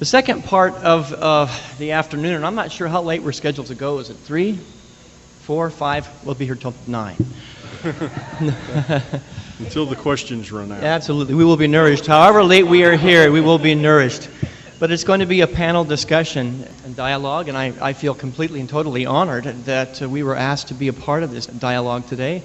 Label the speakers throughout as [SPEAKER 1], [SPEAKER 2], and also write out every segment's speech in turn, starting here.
[SPEAKER 1] The second part of the afternoon, and I'm not sure how late we're scheduled to go. Is it 3, 4, 5? We'll be here till 9.
[SPEAKER 2] Until the questions run out.
[SPEAKER 1] Absolutely. We will be nourished. However late we are here, we will be nourished. But it's going to be a panel discussion and dialogue, and I feel completely and totally honored that we were asked to be a part of this dialogue today.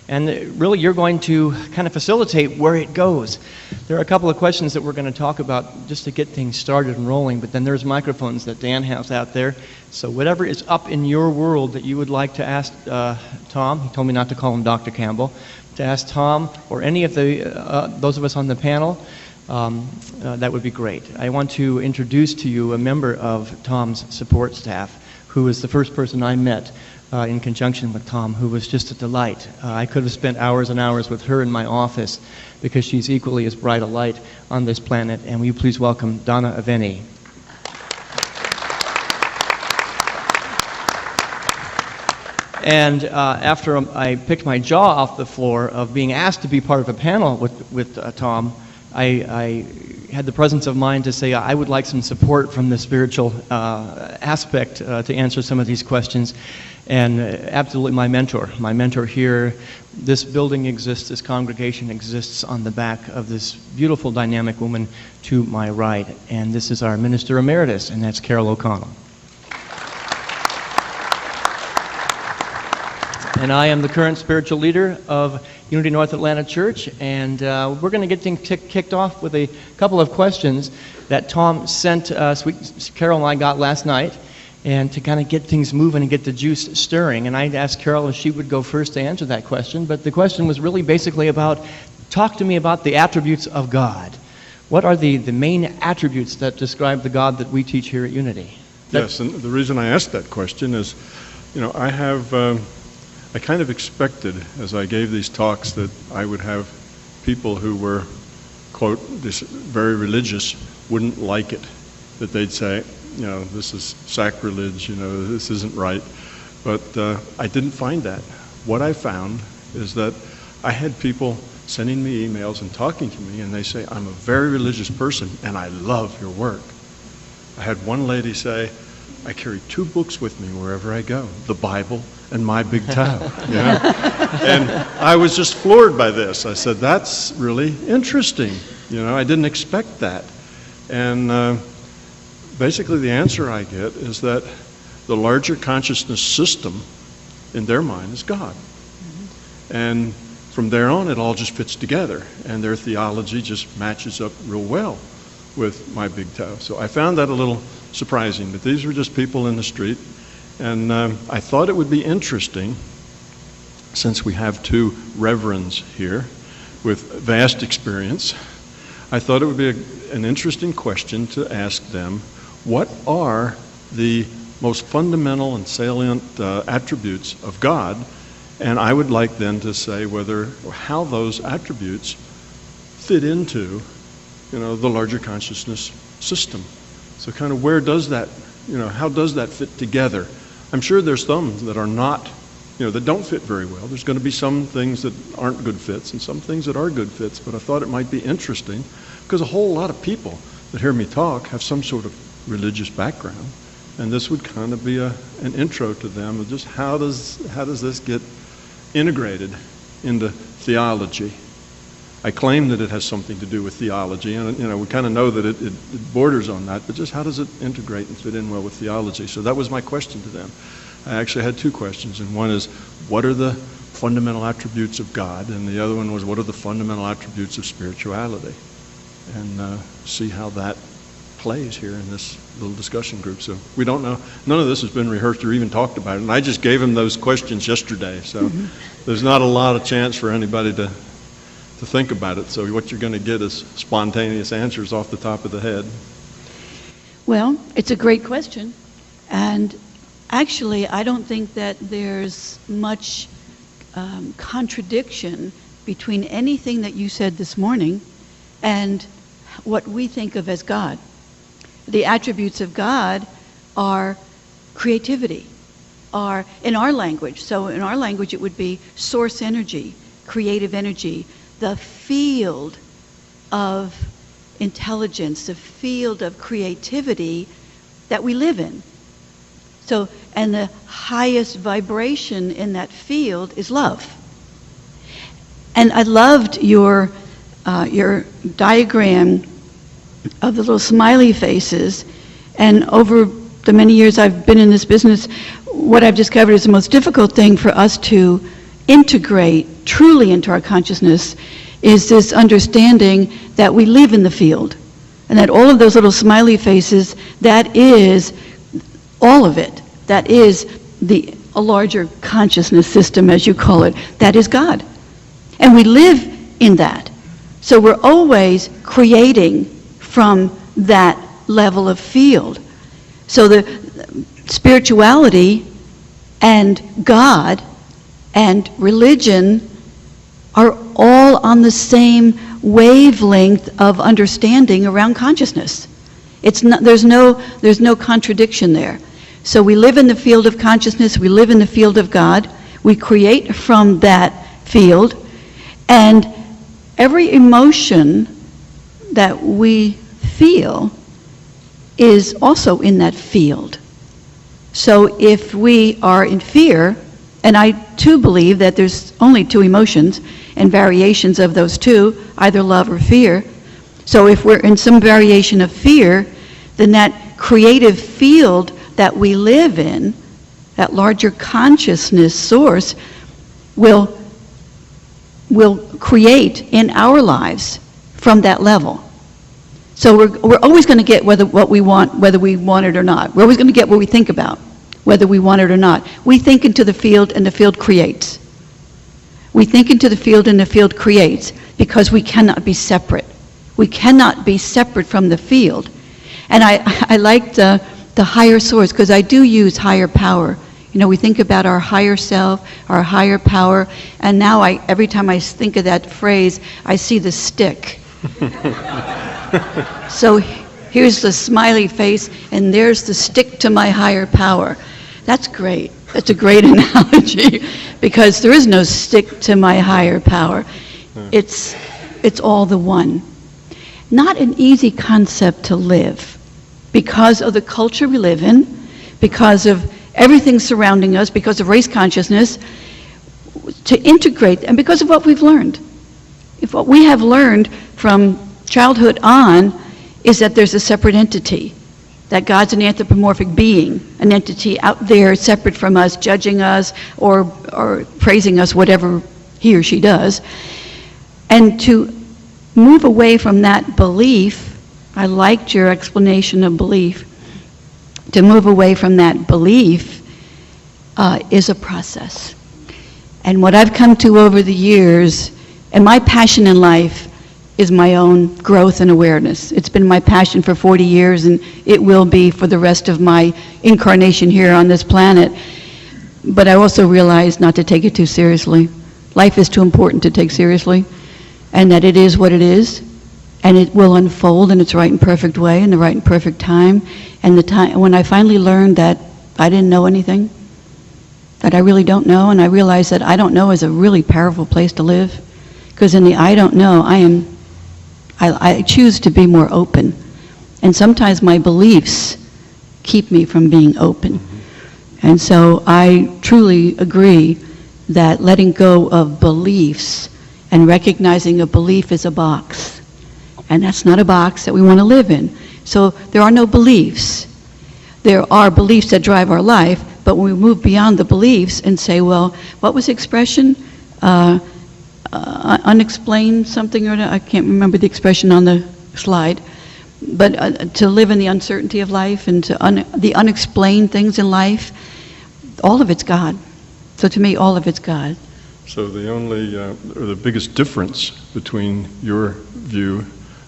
[SPEAKER 1] And really, you're going to kind of facilitate where it goes. There are a couple of questions that we're going to talk about just to get things started and rolling, but then there's microphones that Dan has out there. So whatever is up in your world that you would like to ask Tom, he told me not to call him Dr. Campbell, to ask Tom or any of those of us on the panel, that would be great. I want to introduce to you a member of Tom's support staff who is the first person I met in conjunction with Tom, who was just a delight. I could have spent hours and hours with her in my office because she's equally as bright a light on this planet. And will you please welcome Donna Aveni. And after I picked my jaw off the floor of being asked to be part of a panel with Tom, I had the presence of mind to say I would like some support from the spiritual aspect to answer some of these questions. And absolutely my mentor here. This building exists, this congregation exists on the back of this beautiful dynamic woman to my right. And this is our Minister Emeritus, and that's Carol O'Connell. And I am the current spiritual leader of Unity North Atlanta Church, and we're going to get things kicked off with a couple of questions that Tom sent us, Carol and I got last night, and to kind of get things moving and get the juice stirring. And I asked Carol if she would go first to answer that question, but the question was really basically about, talk to me about the attributes of God. What are the main attributes that describe the God that we teach here at Unity?
[SPEAKER 2] Yes, and the reason I asked that question is, I kind of expected, as I gave these talks, that I would have people who were, quote, this very religious, wouldn't like it, that they'd say, this is sacrilege, this isn't right. But I didn't find that. What I found is that I had people sending me emails and talking to me, and they say, I'm a very religious person, and I love your work. I had one lady say, I carry 2 books with me wherever I go, the Bible and My Big Toe. And I was just floored by this. I said, that's really interesting. I didn't expect that. And basically the answer I get is that the larger consciousness system in their mind is God. Mm-hmm. And from there on, it all just fits together, and their theology just matches up real well with My Big Toe. So I found that a little surprising, but these were just people in the street, and I thought it would be interesting, since we have 2 reverends here with vast experience, I thought it would be an interesting question to ask them, what are the most fundamental and salient attributes of God? And I would like then to say whether or how those attributes fit into, the larger consciousness system. So kind of where does that, how does that fit together? I'm sure there's some that are not, that don't fit very well. There's going to be some things that aren't good fits and some things that are good fits, but I thought it might be interesting because a whole lot of people that hear me talk have some sort of religious background, and this would kind of be an intro to them of just how does this get integrated into theology. I claim that it has something to do with theology, and we kind of know that it borders on that, but just how does it integrate and fit in well with theology? So that was my question to them. I actually had 2 questions, and one is, what are the fundamental attributes of God? And the other one was, what are the fundamental attributes of spirituality? And see how that plays here in this little discussion group. So we don't know. None of this has been rehearsed or even talked about. And I just gave them those questions yesterday. So there's not a lot of chance for anybody to think about it. So what you're going to get is spontaneous answers off the top of the head.
[SPEAKER 3] Well, it's a great question. And actually, I don't think that there's much contradiction between anything that you said this morning and what we think of as God. The attributes of God are creativity, are in our language. So in our language, it would be source energy, creative energy, the field of intelligence, the field of creativity that we live in. So, and the highest vibration in that field is love. And I loved your diagram of the little smiley faces. And over the many years I've been in this business, what I've discovered is the most difficult thing for us to integrate truly into our consciousness is this understanding that we live in the field. And that all of those little smiley faces, that is all of it. That is a larger consciousness system, as you call it. That is God. And we live in that. So we're always creating from that level of field. So the spirituality and God and religion are all on the same wavelength of understanding around consciousness. It's not, there's no contradiction there. So we live in the field of consciousness, we live in the field of God, we create from that field, and every emotion that we feel is also in that field. So if we are in fear, and I too believe that there's only two emotions and variations of those two, either love or fear. So if we're in some variation of fear, then that creative field that we live in, that larger consciousness source, will create in our lives from that level. So we're always going to get what we want, whether we want it or not. We're always going to get what we think about, whether we want it or not. We think into the field, and the field creates. We think into the field, and the field creates, because we cannot be separate. We cannot be separate from the field. And I like the higher source, because I do use higher power. You know, we think about our higher self, our higher power, and now every time I think of that phrase, I see the stick. So here's the smiley face, and there's the stick to my higher power. That's great. That's a great analogy, because there is no stick to my higher power. It's all the one. Not an easy concept to live, because of the culture we live in, because of everything surrounding us, because of race consciousness, to integrate, and because of what we've learned. If what we have learned from childhood on is that there's a separate entity, that God's an anthropomorphic being, an entity out there separate from us, judging us or praising us, whatever he or she does. And to move away from that belief, I liked your explanation of belief, to move away from that belief is a process. And what I've come to over the years, and my passion in life is my own growth and awareness. It's been my passion for 40 years, and it will be for the rest of my incarnation here on this planet. But I also realize not to take it too seriously. Life is too important to take seriously, and that it is what it is, and it will unfold in its right and perfect way, in the right and perfect time. And the time when I finally learned that I didn't know anything, that I really don't know, and I realized that I don't know is a really powerful place to live, because in the I don't know, I choose to be more open. And sometimes my beliefs keep me from being open. And so I truly agree that letting go of beliefs and recognizing a belief is a box. And that's not a box that we want to live in. So there are no beliefs. There are beliefs that drive our life, but when we move beyond the beliefs and say, well, what was the expression? Unexplained something, or I can't remember the expression on the slide, but to live in the uncertainty of life and to the unexplained things in life, all of it's God. So to me, all of it's God.
[SPEAKER 2] So the only, or the biggest difference between your view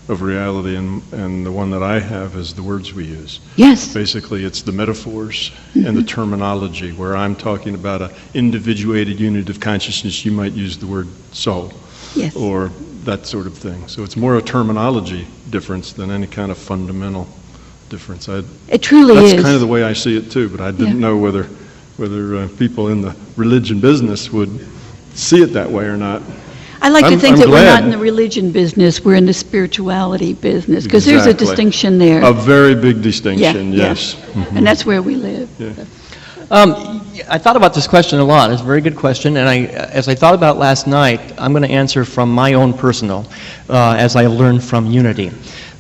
[SPEAKER 2] of reality and the one that I have is the words we use.
[SPEAKER 3] Yes.
[SPEAKER 2] Basically, it's the metaphors and the terminology. Where I'm talking about an individuated unit of consciousness, you might use the word soul.
[SPEAKER 3] Yes.
[SPEAKER 2] Or that sort of thing. So it's more a terminology difference than any kind of fundamental difference.
[SPEAKER 3] It truly is.
[SPEAKER 2] That's kind of the way I see it too, but I didn't know whether people in the religion business would see it that way or not.
[SPEAKER 3] I like to
[SPEAKER 2] I'm-
[SPEAKER 3] think
[SPEAKER 2] I'm
[SPEAKER 3] that we're not
[SPEAKER 2] glad.
[SPEAKER 3] in the religion business, we're in the spirituality business, because there's a
[SPEAKER 2] Exactly.
[SPEAKER 3] distinction there.
[SPEAKER 2] A very big
[SPEAKER 3] Yeah,
[SPEAKER 2] distinction,
[SPEAKER 3] yeah.
[SPEAKER 2] yes.
[SPEAKER 3] And that's where we live.
[SPEAKER 2] Yeah.
[SPEAKER 1] I thought about this question a lot. It's a very good question, and as I thought about it last night, I'm going to answer from my own personal, as I learned from Unity.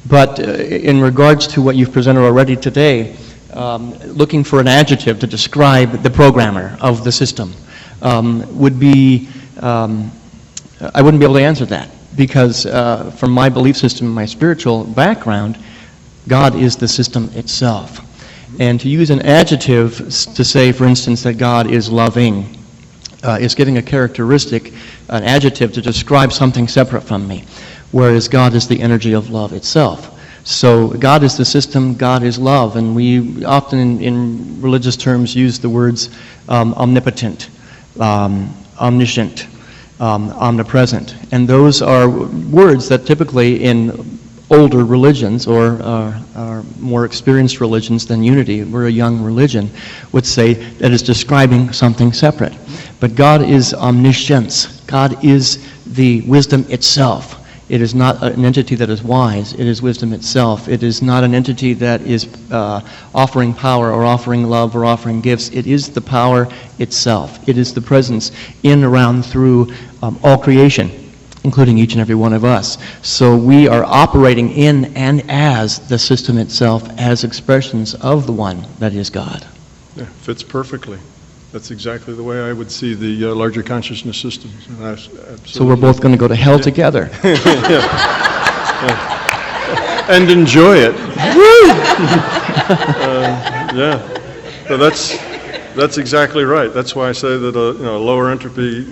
[SPEAKER 1] But in regards to what you've presented already today, looking for an adjective to describe the programmer of the system would be, I wouldn't be able to answer that, because from my belief system and my spiritual background, God is the system itself. And to use an adjective to say, for instance, that God is loving, is giving a characteristic, an adjective to describe something separate from me, whereas God is the energy of love itself. So God is the system, God is love, and we often in religious terms use the words omnipotent, omniscient, omnipresent. And those are words that typically in older religions or more experienced religions than Unity, we're a young religion, would say that is describing something separate. But God is omniscience. God is the wisdom itself. It is not an entity that is wise. It is wisdom itself. It is not an entity that is offering power or offering love or offering gifts. It is the power itself. It is the presence in, around, through all creation, including each and every one of us. So we are operating in and as the system itself, as expressions of the one that is God.
[SPEAKER 2] Yeah, fits perfectly. That's exactly the way I would see the larger consciousness systems.
[SPEAKER 1] So we're both going to go to hell together.
[SPEAKER 2] And enjoy it. Yeah. So that's exactly right. That's why I say that a lower entropy,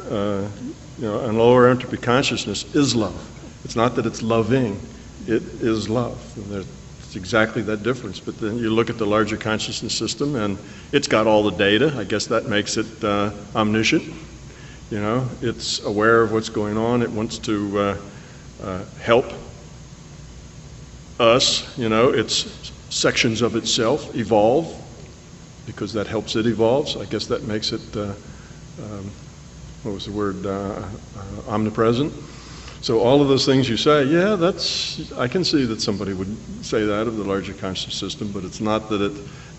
[SPEAKER 2] and lower entropy consciousness is love. It's not that it's loving; it is love. And it's exactly that difference. But then you look at the larger consciousness system, and it's got all the data. I guess that makes it omniscient. It's aware of what's going on. It wants to help us. It's sections of itself evolve because that helps it evolve. So I guess that makes it, what was the word, omnipresent. So all of those things you say, yeah, I can see that somebody would say that of the larger conscious system, but it's not that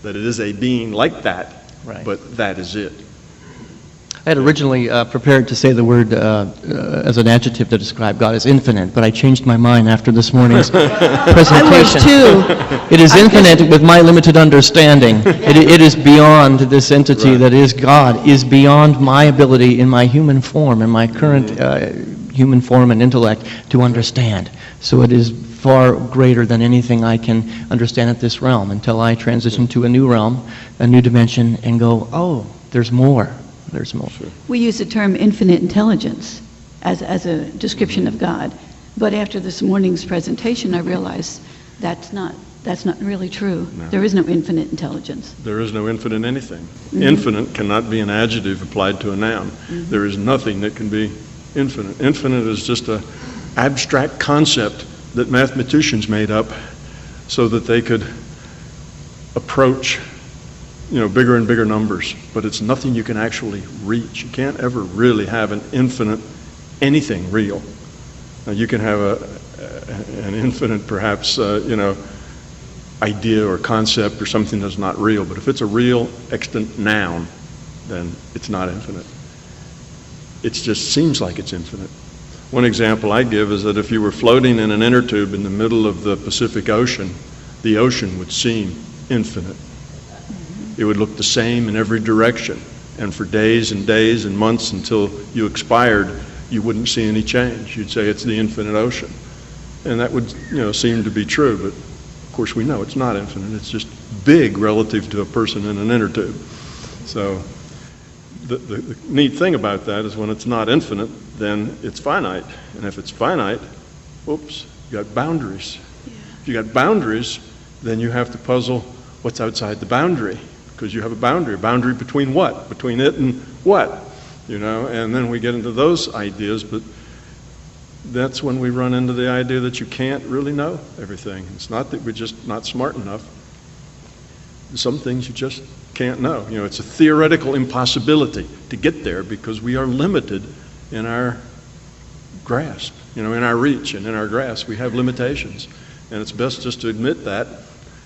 [SPEAKER 2] it is a being like that,
[SPEAKER 1] Right.
[SPEAKER 2] but that is it.
[SPEAKER 1] I had originally prepared to say the word as an adjective to describe God as infinite, but I changed my mind after this morning's presentation.
[SPEAKER 3] I was too.
[SPEAKER 1] It is infinite with my limited understanding. It is beyond this entity
[SPEAKER 2] Right.
[SPEAKER 1] that is God, is beyond my ability in my human form, in my current human form and intellect to understand. So it is far greater than anything I can understand at this realm until I transition to a new realm, a new dimension, and go, oh, there's more. There's more.
[SPEAKER 3] We use the term infinite intelligence as a description of God. But after this morning's presentation, I realized that's not really true.
[SPEAKER 2] No.
[SPEAKER 3] There is no infinite intelligence.
[SPEAKER 2] There is no infinite anything. Infinite cannot be an adjective applied to a noun. There is nothing that can be infinite. Infinite is just an abstract concept that mathematicians made up so that they could approach bigger and bigger numbers, but it's nothing you can actually reach. You can't ever really have an infinite anything real. Now you can have an infinite, perhaps, idea or concept or something that's not real, but if it's a real extant noun, then it's not infinite. It just seems like it's infinite. One example I give is that if you were floating in an inner tube in the middle of the Pacific Ocean, the ocean would seem infinite. It would look the same in every direction. And for days and days and months until you expired, you wouldn't see any change. You'd say it's the infinite ocean. And that would seem to be true, but of course we know it's not infinite. It's just big relative to a person in an inner tube. So the neat thing about that is when it's not infinite, then it's finite. And if it's finite, oops, you got boundaries. If you got boundaries, then you have to puzzle what's outside the boundary. Because you have a boundary between what? Between it and what? And then we get into those ideas, but that's when we run into the idea that you can't really know everything. It's not that we're just not smart enough. Some things you just can't know. It's a theoretical impossibility to get there because we are limited in our grasp. In our reach and in our grasp, we have limitations. And it's best just to admit that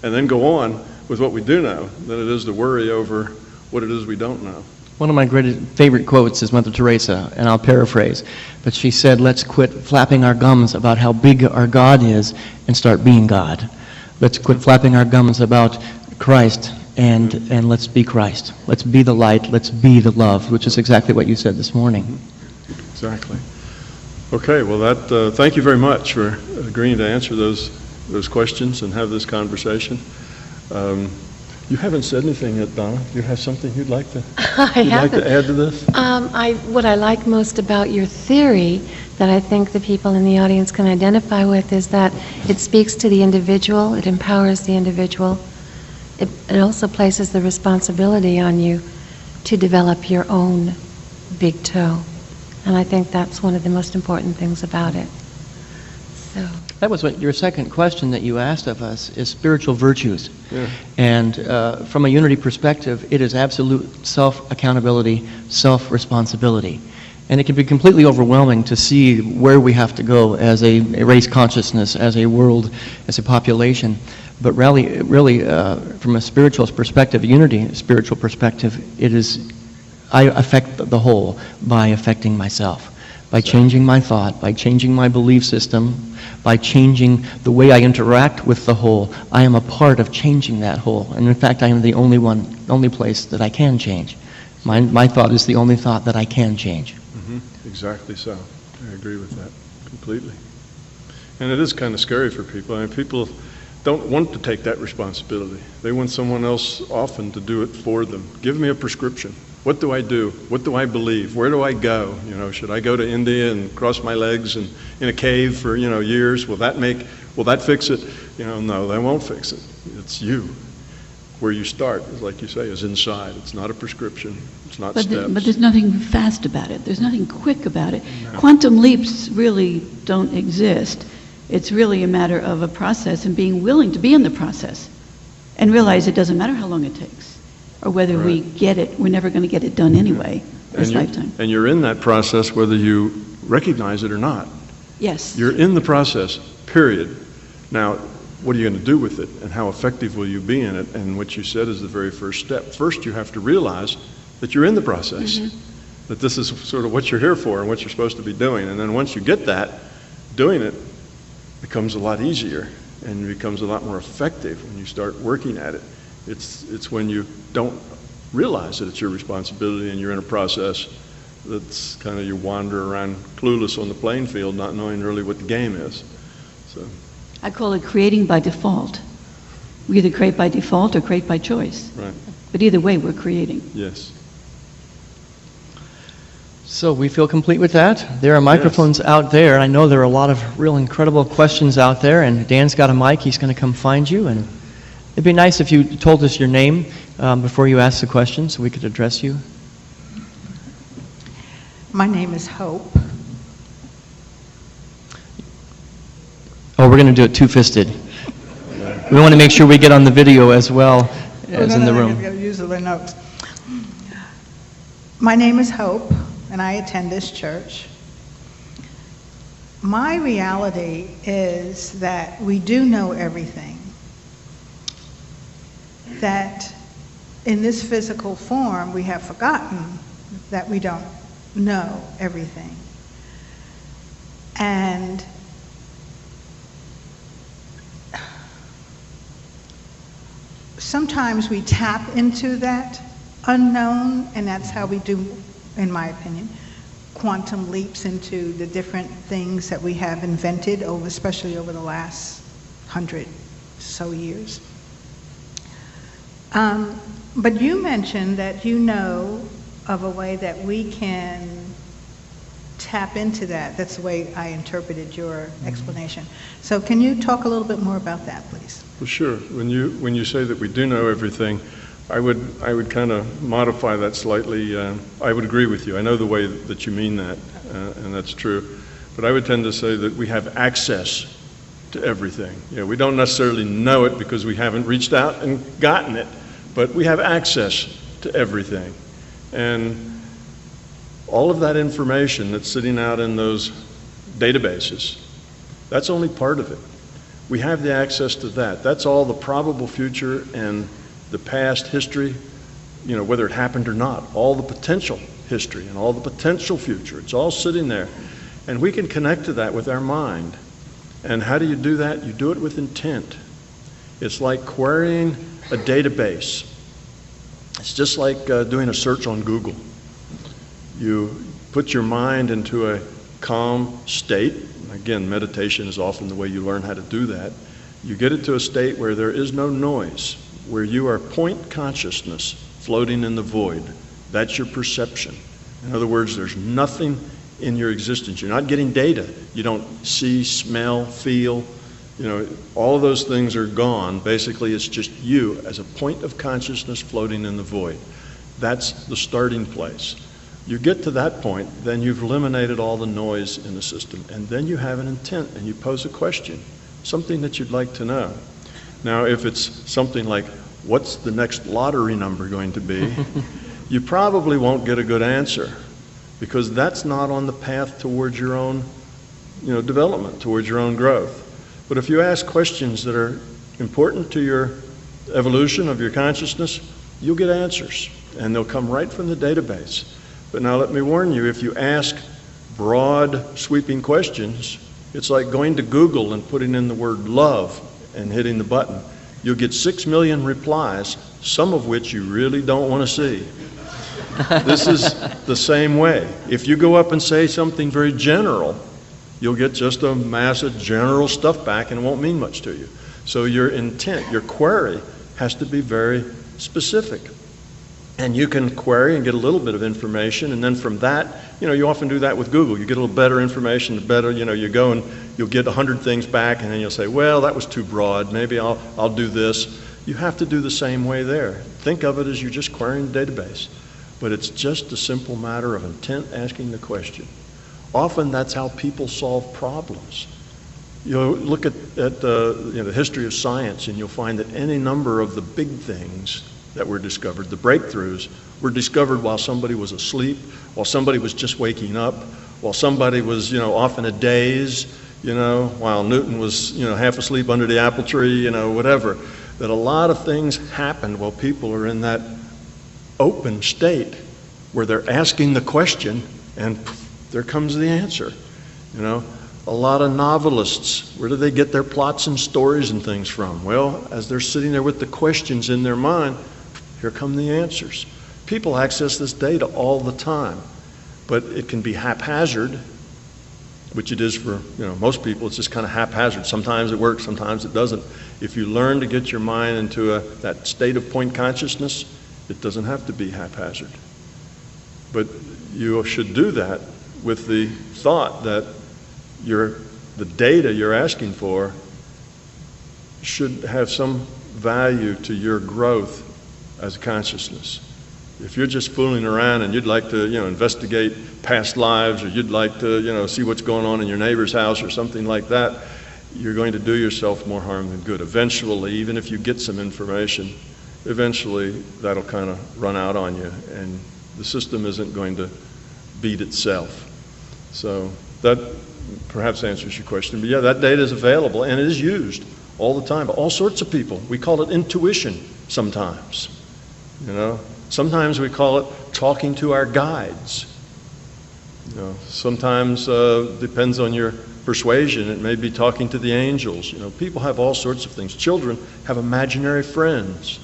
[SPEAKER 2] and then go on with what we do know than it is to worry over what it is we don't know.
[SPEAKER 1] One of my favorite quotes is Mother Teresa, and I'll paraphrase, but she said, let's quit flapping our gums about how big our God is and start being God. Let's quit flapping our gums about Christ and let's be Christ. Let's be the light, let's be the love, which is exactly what you said this morning.
[SPEAKER 2] Exactly. Okay, well, thank you very much for agreeing to answer those questions and have this conversation. You haven't said anything yet, Donna. Do you have something you'd like to add to this?
[SPEAKER 4] What I like most about your theory that I think the people in the audience can identify with is that it speaks to the individual, it empowers the individual. It also places the responsibility on you to develop your own big toe. And I think that's one of the most important things about it. So.
[SPEAKER 1] That was your second question that you asked of us, is spiritual virtues.
[SPEAKER 2] Yeah.
[SPEAKER 1] And from a unity perspective, it is absolute self-accountability, self-responsibility. And it can be completely overwhelming to see where we have to go as a race consciousness, as a world, as a population. But really, from a spiritual perspective, unity, spiritual perspective, I affect the whole by affecting myself. By changing my thought, by changing my belief system, by changing the way I interact with the whole, I am a part of changing that whole. And in fact, I am the only place that I can change. My thought is the only thought that I can change.
[SPEAKER 2] Mm-hmm. Exactly so. I agree with that completely. And it is kind of scary for people. I mean, people don't want to take that responsibility. They want someone else often to do it for them. Give me a prescription. What do I do? What do I believe? Where do I go? Should I go to India and cross my legs and in a cave for, years? Will that fix it? No, that won't fix it. It's you. Where you start, like you say, is inside. It's not a prescription. It's not steps.
[SPEAKER 3] But there's nothing fast about it. There's nothing quick about it. No. Quantum leaps really don't exist. It's really a matter of a process and being willing to be in the process and realize it doesn't matter how long it takes. Or whether we get it, we're never going to get it done anyway this lifetime.
[SPEAKER 2] And you're in that process whether you recognize it or not.
[SPEAKER 3] Yes.
[SPEAKER 2] You're in the process, period. Now, what are you going to do with it, and how effective will you be in it? And what you said is the very first step. First, you have to realize that you're in the process, that this is sort of what you're here for and what you're supposed to be doing. And then once you get that, doing it becomes a lot easier and becomes a lot more effective when you start working at it. It's when you don't realize that it's your responsibility and you're in a process that's kind of you wander around clueless on the playing field, not knowing really what the game is. So
[SPEAKER 3] I call it creating by default. We either create by default or create by choice.
[SPEAKER 2] Right.
[SPEAKER 3] But either way, we're creating.
[SPEAKER 2] Yes.
[SPEAKER 1] So we feel complete with that. There are microphones out there. I know there are a lot of real incredible questions out there, and Dan's got a mic. He's going to come find you, and it'd be nice if you told us your name before you ask the question so we could address you.
[SPEAKER 5] My name is Hope.
[SPEAKER 1] Oh, we're going to do it two-fisted. We want to make sure we get on the video as well as in the room.
[SPEAKER 5] I've got to use the notes. My name is Hope, and I attend this church. My reality is that we do know everything. That in this physical form, we have forgotten that we don't know everything. And sometimes we tap into that unknown, and that's how we do, in my opinion, quantum leaps into the different things that we have invented, especially over the last 100 so years. But you mentioned that you know of a way that we can tap into that. That's the way I interpreted your explanation. So can you talk a little bit more about that, please?
[SPEAKER 2] Well, sure. When you say that we do know everything, I would kind of modify that slightly. I would agree with you. I know the way that you mean that, and that's true. But I would tend to say that we have access to everything. We don't necessarily know it because we haven't reached out and gotten it, but we have access to everything. And all of that information that's sitting out in those databases. That's only part of it. We have the access to that. That's all the probable future and the past history, whether it happened or not, all the potential history and all the potential future. It's all sitting there. And we can connect to that with our mind. And how do you do that? You do it with intent. It's like querying a database. It's just like doing a search on Google. You put your mind into a calm state. Again, meditation is often the way you learn how to do that. You get it to a state where there is no noise, where you are point consciousness floating in the void. That's your perception. In other words, there's nothing in your existence. You're not getting data. You don't see, smell, feel. All of those things are gone. Basically, it's just you as a point of consciousness floating in the void. That's the starting place. You get to that point, then you've eliminated all the noise in the system, and then you have an intent and you pose a question, something that you'd like to know. Now, if it's something like, what's the next lottery number going to be? You probably won't get a good answer, because that's not on the path towards your own development, towards your own growth. But if you ask questions that are important to your evolution of your consciousness, you'll get answers, and they'll come right from the database. But now let me warn you, if you ask broad, sweeping questions, it's like going to Google and putting in the word love and hitting the button. You'll get 6 million replies, some of which you really don't want to see. This is the same way. If you go up and say something very general, you'll get just a mass of general stuff back and it won't mean much to you. So your intent, your query, has to be very specific. And you can query and get a little bit of information, and then from that, you often do that with Google. You get a little better information, the better, you go and you'll get 100 things back, and then you'll say, well, that was too broad, maybe I'll do this. You have to do the same way there. Think of it as you're just querying the database. But it's just a simple matter of intent, asking the question. Often that's how people solve problems. Look at the history of science, and you'll find that any number of the big things that were discovered, the breakthroughs, were discovered while somebody was asleep, while somebody was just waking up, while somebody was, off in a daze, while Newton was, half asleep under the apple tree, whatever. That a lot of things happened while people are in that open state where they're asking the question and there comes the answer. A lot of novelists, where do they get their plots and stories and things from? Well, as they're sitting there with the questions in their mind, here come the answers. People access this data all the time, but it can be haphazard, which it is for most people. It's just kind of haphazard. Sometimes it works, sometimes it doesn't. If you learn to get your mind into that state of point consciousness, it doesn't have to be haphazard. But you should do that with the thought that the data you're asking for should have some value to your growth as a consciousness. If you're just fooling around and you'd like to, investigate past lives, or you'd like to, see what's going on in your neighbor's house or something like that, you're going to do yourself more harm than good. Eventually, even if you get some information, eventually that'll kind of run out on you, and the system isn't going to beat itself. So that perhaps answers your question. But yeah, that data is available and it is used all the time by all sorts of people. We call it intuition sometimes. Sometimes we call it talking to our guides. Sometimes depends on your persuasion. It may be talking to the angels. People have all sorts of things. Children have imaginary friends.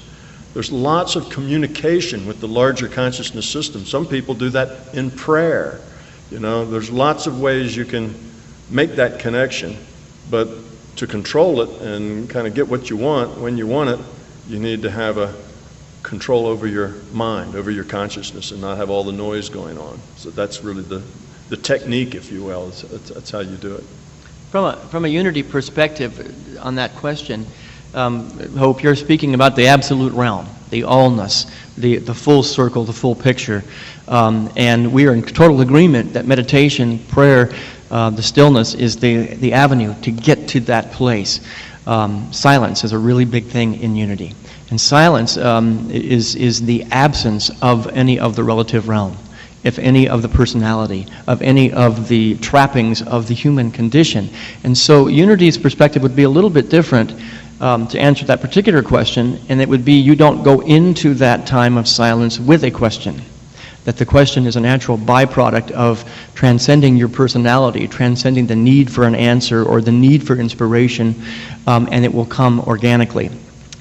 [SPEAKER 2] There's lots of communication with the larger consciousness system. Some people do that in prayer. There's lots of ways you can make that connection, but to control it and kind of get what you want when you want it, you need to have a control over your mind, over your consciousness, and not have all the noise going on. So that's really the technique, if you will. That's how you do it.
[SPEAKER 1] From a unity perspective on that question, Hope, you're speaking about the absolute realm, the allness, the full circle, the full picture. And we are in total agreement that meditation, prayer, the stillness is the avenue to get to that place. Silence is a really big thing in unity. And silence is the absence of any of the relative realm. if any, of the personality, of any of the trappings of the human condition. And so Unity's perspective would be a little bit different to answer that particular question, and it would be you don't go into that time of silence with a question. That the question is a natural byproduct of transcending your personality, transcending the need for an answer or the need for inspiration, and it will come organically.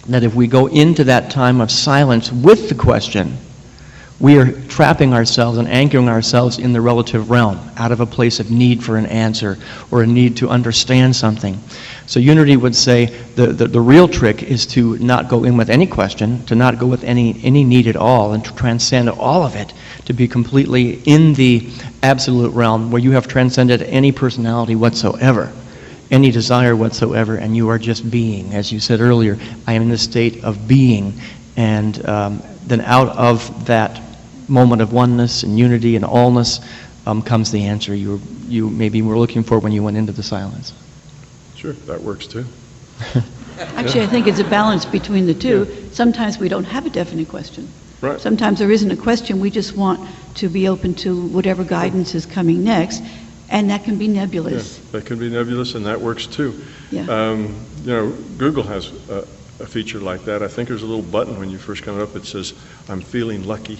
[SPEAKER 1] That if we go into that time of silence with the question, we are trapping ourselves and anchoring ourselves in the relative realm, out of a place of need for an answer or a need to understand something. So Unity would say the real trick is to not go in with any question, to not go with any need at all, and to transcend all of it, to be completely in the absolute realm where you have transcended any personality whatsoever, any desire whatsoever, and you are just being. As you said earlier, I am in the state of being, and then out of that moment of oneness and unity and allness comes the answer you maybe were looking for when you went into the silence.
[SPEAKER 2] Sure, that works too.
[SPEAKER 3] Actually, I think it's a balance between the two. Sometimes we don't have a definite question.
[SPEAKER 2] Right.
[SPEAKER 3] Sometimes there isn't a question. We just want to be open to whatever guidance is coming next, and that can be nebulous.
[SPEAKER 2] Yeah, that can be nebulous, and that works too.
[SPEAKER 3] Yeah.
[SPEAKER 2] Google has a feature like that. I think there's a little button when you first come up that says, "I'm feeling lucky."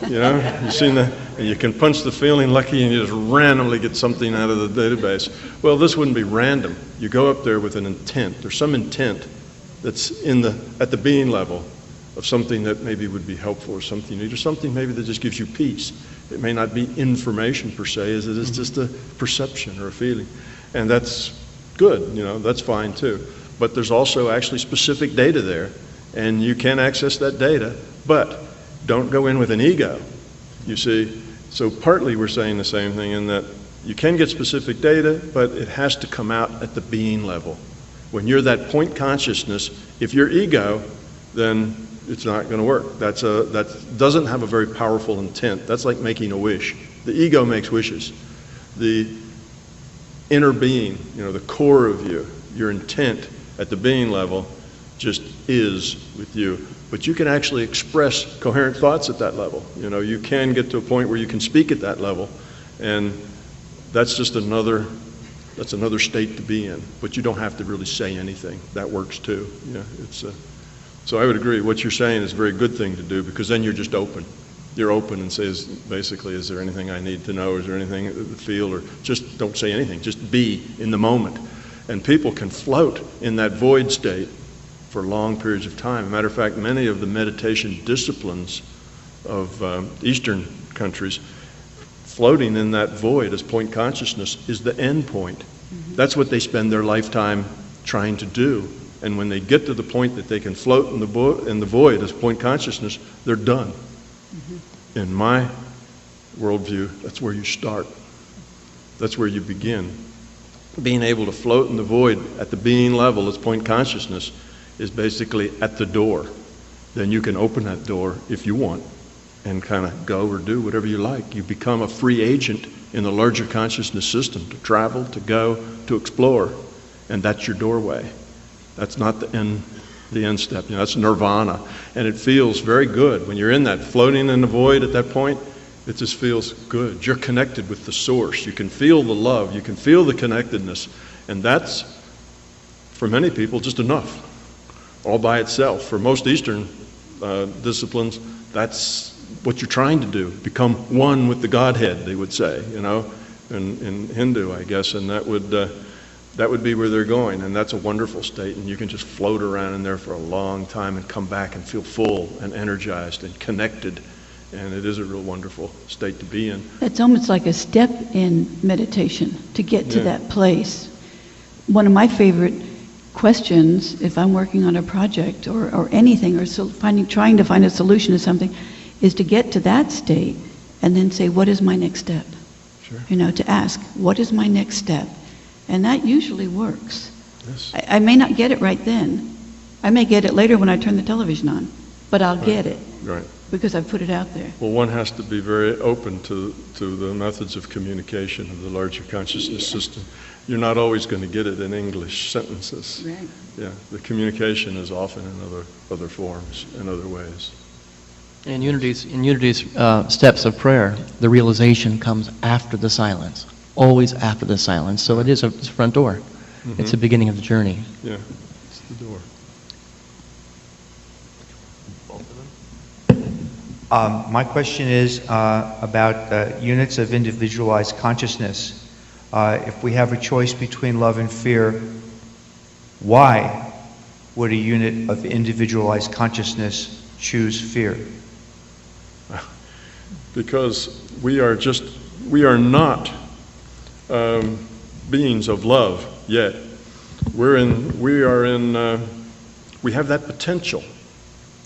[SPEAKER 2] You've seen that? And you can punch the feeling lucky and you just randomly get something out of the database. Well, this wouldn't be random. You go up there with an intent. There's some intent that's at the being level of something that maybe would be helpful or something you need, or something maybe that just gives you peace. It may not be information per se, as it is just a perception or a feeling. And that's good, that's fine too. But there's also actually specific data there, and you can access that data, but don't go in with an ego, you see. So partly we're saying the same thing in that you can get specific data, but it has to come out at the being level. When you're that point consciousness, if you're ego, then it's not going to work. That doesn't have a very powerful intent. That's like making a wish. The ego makes wishes. The inner being, the core of you, your intent at the being level just is with you. But you can actually express coherent thoughts at that level. You can get to a point where you can speak at that level, and that's just another state to be in. But you don't have to really say anything. That works too. So I would agree. What you're saying is a very good thing to do, because then you're just open. You're open and says, basically, is there anything I need to know? Is there anything to feel? Or just don't say anything. Just be in the moment. And people can float in that void state for long periods of time. As a matter of fact, many of the meditation disciplines of Eastern countries, floating in that void as point consciousness is the end point. Mm-hmm. That's what they spend their lifetime trying to do. And when they get to the point that they can float in the void as point consciousness, they're done. Mm-hmm. In my worldview, that's where you start. That's where you begin. Being able to float in the void at the being level as point consciousness is basically at the door. Then you can open that door if you want and kind of go or do whatever you like. You become a free agent in the larger consciousness system to travel, to go, to explore, and that's your doorway. That's not the end step. That's nirvana, and it feels very good when you're in that, floating in the void at that point. It just feels good. You're connected with the source. You can feel the love. You can feel the connectedness, and that's, for many people, just enough. All by itself. For most Eastern disciplines, that's what you're trying to do. Become one with the Godhead, they would say, in Hindu, I guess, and that would be where they're going, and that's a wonderful state, and you can just float around in there for a long time and come back and feel full and energized and connected, and it is a real wonderful state to be in.
[SPEAKER 3] It's almost like a step in meditation to get to that place. One of my favorite questions, if I'm working on a project or anything, or trying to find a solution to something, is to get to that state and then say, what is my next step? Sure. To ask, what is my next step? And that usually works. Yes. I may not get it right then. I may get it later when I turn the television on, but I'll get it.
[SPEAKER 2] Right.
[SPEAKER 3] Because I've put it out there.
[SPEAKER 2] Well, one has to be very open to the methods of communication of the larger consciousness system. You're not always going to get it in English sentences.
[SPEAKER 3] Right.
[SPEAKER 2] Yeah, the communication is often in other forms, in other ways.
[SPEAKER 1] In Unity's steps of prayer, the realization comes after the silence, always after the silence. So it's a front door.
[SPEAKER 2] Mm-hmm.
[SPEAKER 1] It's the beginning of the journey.
[SPEAKER 2] Yeah, it's the door.
[SPEAKER 6] My question is about units of individualized consciousness. If we have a choice between love and fear, why would a unit of individualized consciousness choose fear?
[SPEAKER 2] Because we are not beings of love yet. We have that potential.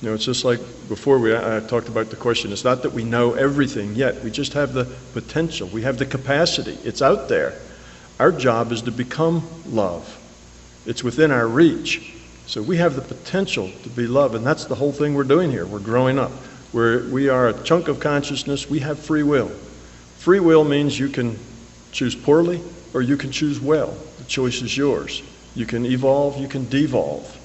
[SPEAKER 2] You know, it's just like before I talked about the question. It's not that we know everything yet. We just have the potential. We have the capacity. It's out there. Our job is to become love. It's within our reach. So we have the potential to be love, and that's the whole thing we're doing here. We're growing up. We are a chunk of consciousness. We have free will. Free will means you can choose poorly or you can choose well. The choice is yours. You can evolve, you can devolve.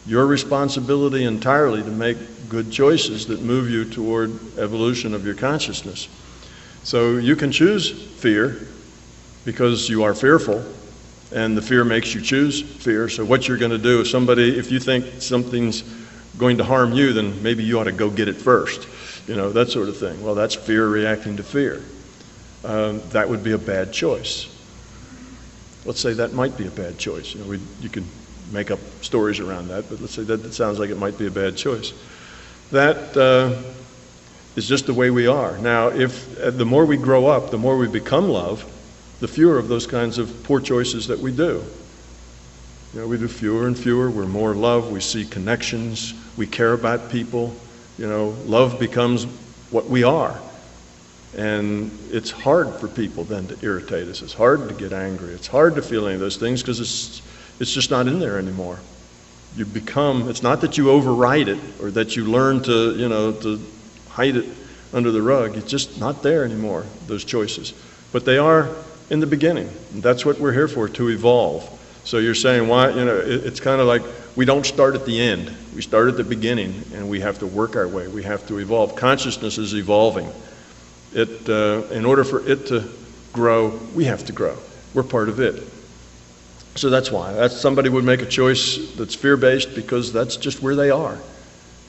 [SPEAKER 2] Your responsibility entirely to make good choices that move you toward evolution of your consciousness. So you can choose fear because you are fearful, and the fear makes you choose fear. So what you're going to do, if you think something's going to harm you, then maybe you ought to go get it first. You know, that sort of thing. Well, that's fear reacting to fear. That would be a bad choice. Let's say that might be a bad choice. You know, you can make up stories around that, but let's say that sounds like it might be a bad choice. That is just the way we are. Now, if the more we grow up, the more we become love, the fewer of those kinds of poor choices that we do. You know, we do fewer and fewer. We're more love. We see connections. We care about people. You know, love becomes what we are. And it's hard for people then to irritate us. It's hard to get angry. It's hard to feel any of those things because it's just not in there anymore. It's not that you override it or that you learn to hide it under the rug. It's just not there anymore, those choices. But they are in the beginning. And that's what we're here for, to evolve. So you're saying, why? You know, it's kind of like we don't start at the end. We start at the beginning, and we have to work our way. We have to evolve. Consciousness is evolving. In order for it to grow, we have to grow. We're part of it. So that's why. Somebody would make a choice that's fear-based because that's just where they are.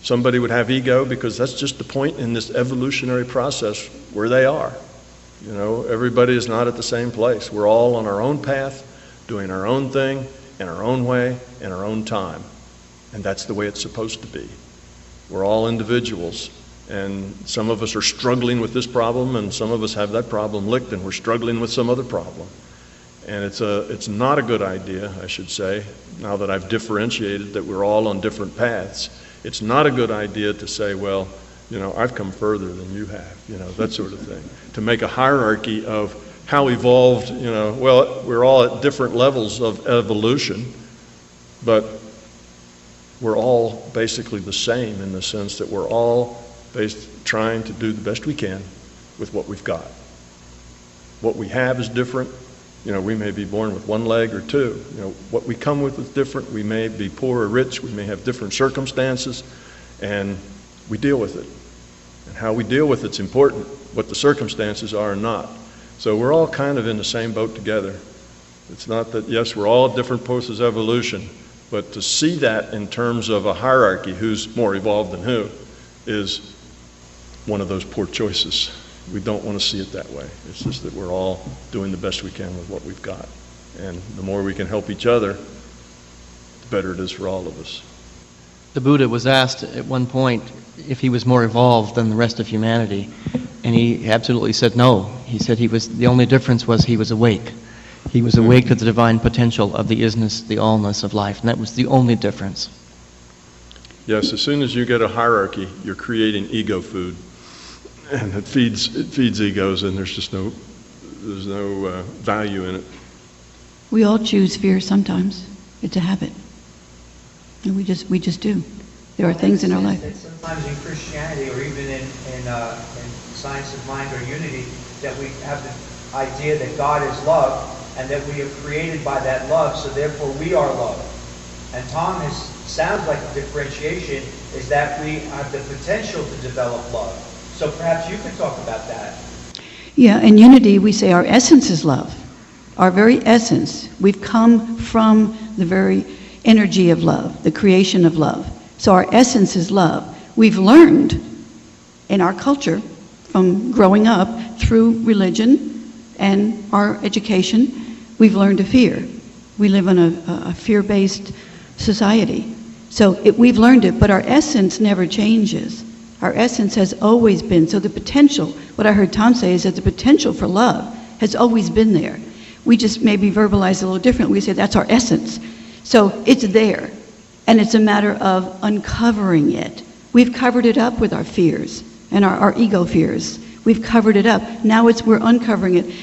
[SPEAKER 2] Somebody would have ego because that's just the point in this evolutionary process where they are. You know, everybody is not at the same place. We're all on our own path, doing our own thing, in our own way, in our own time. And that's the way it's supposed to be. We're all individuals. And some of us are struggling with this problem, and some of us have that problem licked, and we're struggling with some other problem. And it's not a good idea, I should say, now that I've differentiated that we're all on different paths. It's not a good idea to say, well, you know, I've come further than you have, you know, that sort of thing. To make a hierarchy of how evolved, you know, well, we're all at different levels of evolution, but we're all basically the same in the sense that we're all trying to do the best we can with what we've got. What we have is different. You know, we may be born with one leg or two. You know, what we come with is different. We may be poor or rich. We may have different circumstances, and we deal with it. And how we deal with it's important, what the circumstances are or not. So we're all kind of in the same boat together. It's not that, yes, we're all at different posts of evolution, but to see that in terms of a hierarchy, who's more evolved than who, is one of those poor choices. We don't want to see it that way. It's just that we're all doing the best we can with what we've got. And the more we can help each other, the better it is for all of us.
[SPEAKER 1] The Buddha was asked at one point if he was more evolved than the rest of humanity, and he absolutely said no. He said the only difference was he was awake. He was awake to the divine potential of the isness, the allness of life, and that was the only difference.
[SPEAKER 2] Yes, as soon as you get a hierarchy, you're creating ego food. And it feeds egos, and there's no value in it.
[SPEAKER 3] We all choose fear sometimes. It's a habit. And we just do. There are things in our life.
[SPEAKER 7] Sometimes in Christianity, or even in Science of Mind or Unity, that we have the idea that God is love, and that we are created by that love, so therefore we are love. And Tom sounds like a differentiation is that we have the potential to develop love. So perhaps you could talk about that.
[SPEAKER 3] Yeah, in unity, we say our essence is love. Our very essence. We've come from the very energy of love, the creation of love. So our essence is love. We've learned in our culture from growing up through religion and our education, we've learned to fear. We live in a fear-based society. So we've learned it, but our essence never changes. Our essence has always been. So the potential, what I heard Tom say is that the potential for love has always been there. We just maybe verbalize it a little different. We say that's our essence. So it's there, and it's a matter of uncovering it. We've covered it up with our fears and our ego fears. We've covered it up. Now we're uncovering it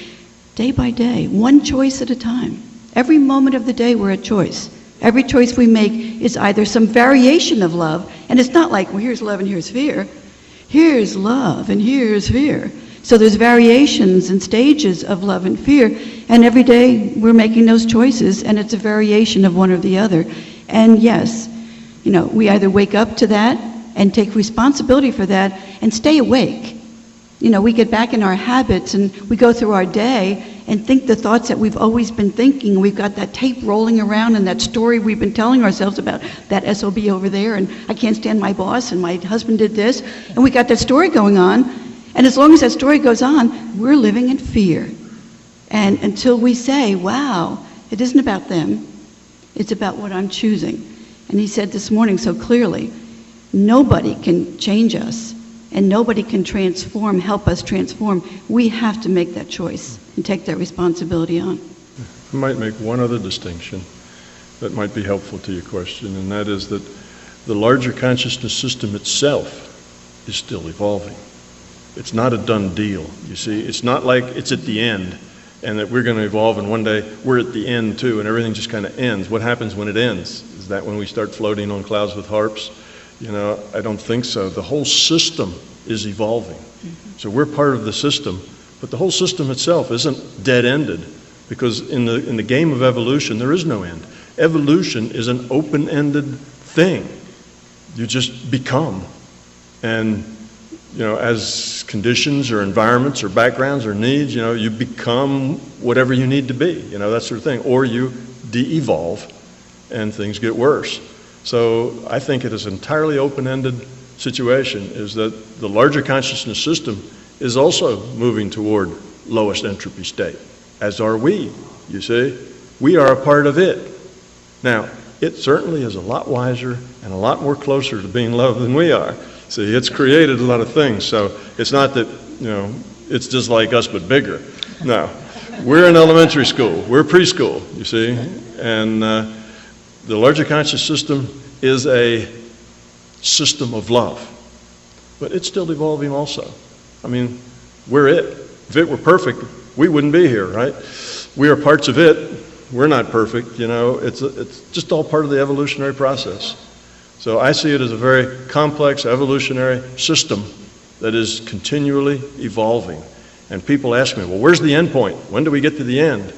[SPEAKER 3] day by day, one choice at a time. Every moment of the day we're at choice. Every choice we make is either some variation of love, and it's not like, well, here's love and here's fear. Here's love and here's fear. So there's variations and stages of love and fear, and every day we're making those choices, and it's a variation of one or the other. And yes, we either wake up to that and take responsibility for that and stay awake. We get back in our habits and we go through our day and think the thoughts that we've always been thinking. We've got that tape rolling around and that story we've been telling ourselves about that SOB over there, and I can't stand my boss, and my husband did this, and we got that story going on. And as long as that story goes on, we're living in fear. And until we say, wow, it isn't about them, it's about what I'm choosing. And he said this morning so clearly, nobody can change us, and nobody can help us transform. We have to make that choice and take that responsibility on.
[SPEAKER 2] I might make one other distinction that might be helpful to your question, and that is that the larger consciousness system itself is still evolving. It's not a done deal, you see. It's not like it's at the end and that we're going to evolve and one day we're at the end too and everything just kind of ends. What happens when it ends? Is that when we start floating on clouds with harps? I don't think so. The whole system is evolving. So we're part of the system, but the whole system itself isn't dead-ended, because in the game of evolution there is no end. Evolution is an open-ended thing. You just become. And as conditions or environments or backgrounds or needs, you become whatever you need to be, that sort of thing. Or you de-evolve and things get worse. So I think it is an entirely open-ended situation, is that the larger consciousness system is also moving toward lowest entropy state, as are we, you see. We are a part of it. Now, it certainly is a lot wiser and a lot more closer to being loved than we are. See, it's created a lot of things, so it's not that, it's just like us but bigger. No, we're in elementary school, we're preschool, you see, and the larger conscious system is a system of love, but it's still evolving also. I mean, we're it. If it were perfect, we wouldn't be here, right? We are parts of it. We're not perfect, it's just all part of the evolutionary process. So I see it as a very complex evolutionary system that is continually evolving. And people ask me, well, where's the end point? When do we get to the end?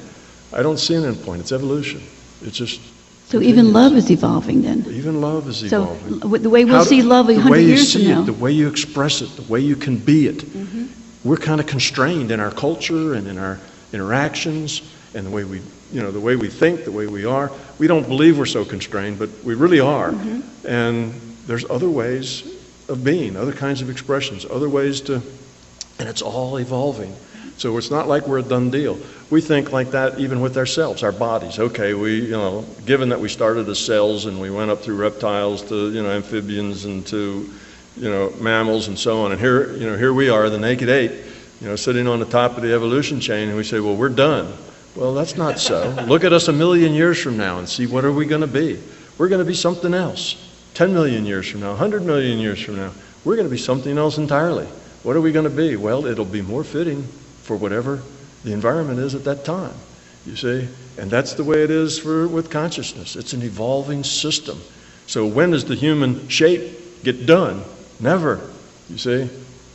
[SPEAKER 2] I don't see an end point. It's evolution. It's just
[SPEAKER 3] So even love is evolving then.
[SPEAKER 2] Even love is evolving.
[SPEAKER 3] So the way we'll see love 100 years from now.
[SPEAKER 2] The way you express it, the way you can be it. We're kind of constrained in our culture and in our interactions and the way we think, the way we are. We don't believe we're so constrained, but we really are. And there's other ways of being, other kinds of expressions, other ways to, and it's all evolving. So it's not like we're a done deal. We think like that even with ourselves, our bodies. Okay, given that we started as cells and we went up through reptiles to, amphibians and to, mammals and so on. And here we are, the naked ape, sitting on the top of the evolution chain, and we say, well, we're done. Well, that's not so. Look at us 1,000,000 years from now and see what are we going to be. We're going to be something else. 10 million years from now, 100 million years from now, we're going to be something else entirely. What are we going to be? Well, it'll be more fitting for whatever the environment is at that time, you see. And that's the way it is with consciousness. It's an evolving system. So when does the human shape get done? Never, you see.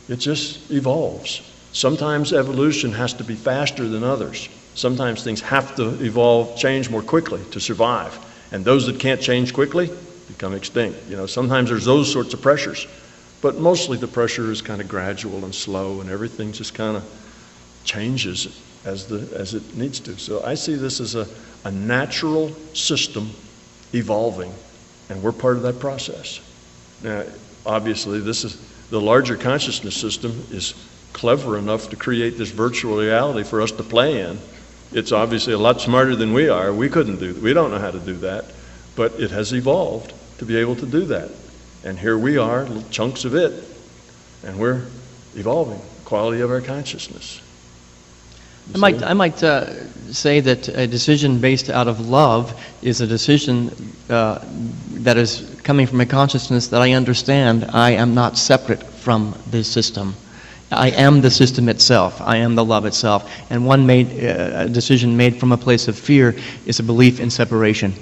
[SPEAKER 2] It just evolves. Sometimes evolution has to be faster than others. Sometimes things have to change more quickly to survive. And those that can't change quickly become extinct. Sometimes there's those sorts of pressures, but mostly the pressure is kind of gradual and slow, and everything just kind of changes as it needs to. So I see this as a natural system evolving, and we're part of that process. Now, obviously, the larger consciousness system is clever enough to create this virtual reality for us to play in. It's obviously a lot smarter than we are. We don't know how to do that, but it has evolved to be able to do that. And here we are, little chunks of it, and we're evolving the quality of our consciousness.
[SPEAKER 1] I might say that a decision based out of love is a decision that is coming from a consciousness that I understand I am not separate from this system. I am the system itself. I am the love itself. And a decision made from a place of fear is a belief in separation.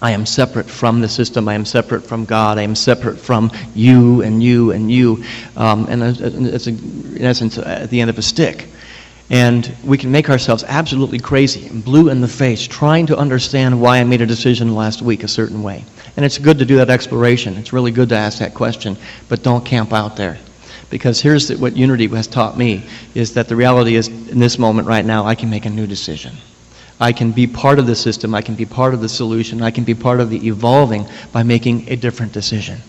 [SPEAKER 1] I am separate from the system. I am separate from God. I am separate from you and you and you. And it's, in essence, at the end of a stick. And we can make ourselves absolutely crazy and blue in the face trying to understand why I made a decision last week a certain way. And it's good to do that exploration. It's really good to ask that question, but don't camp out there. Because here's what Unity has taught me, is that the reality is, in this moment right now, I can make a new decision. I can be part of the system, I can be part of the solution, I can be part of the evolving by making a different decision.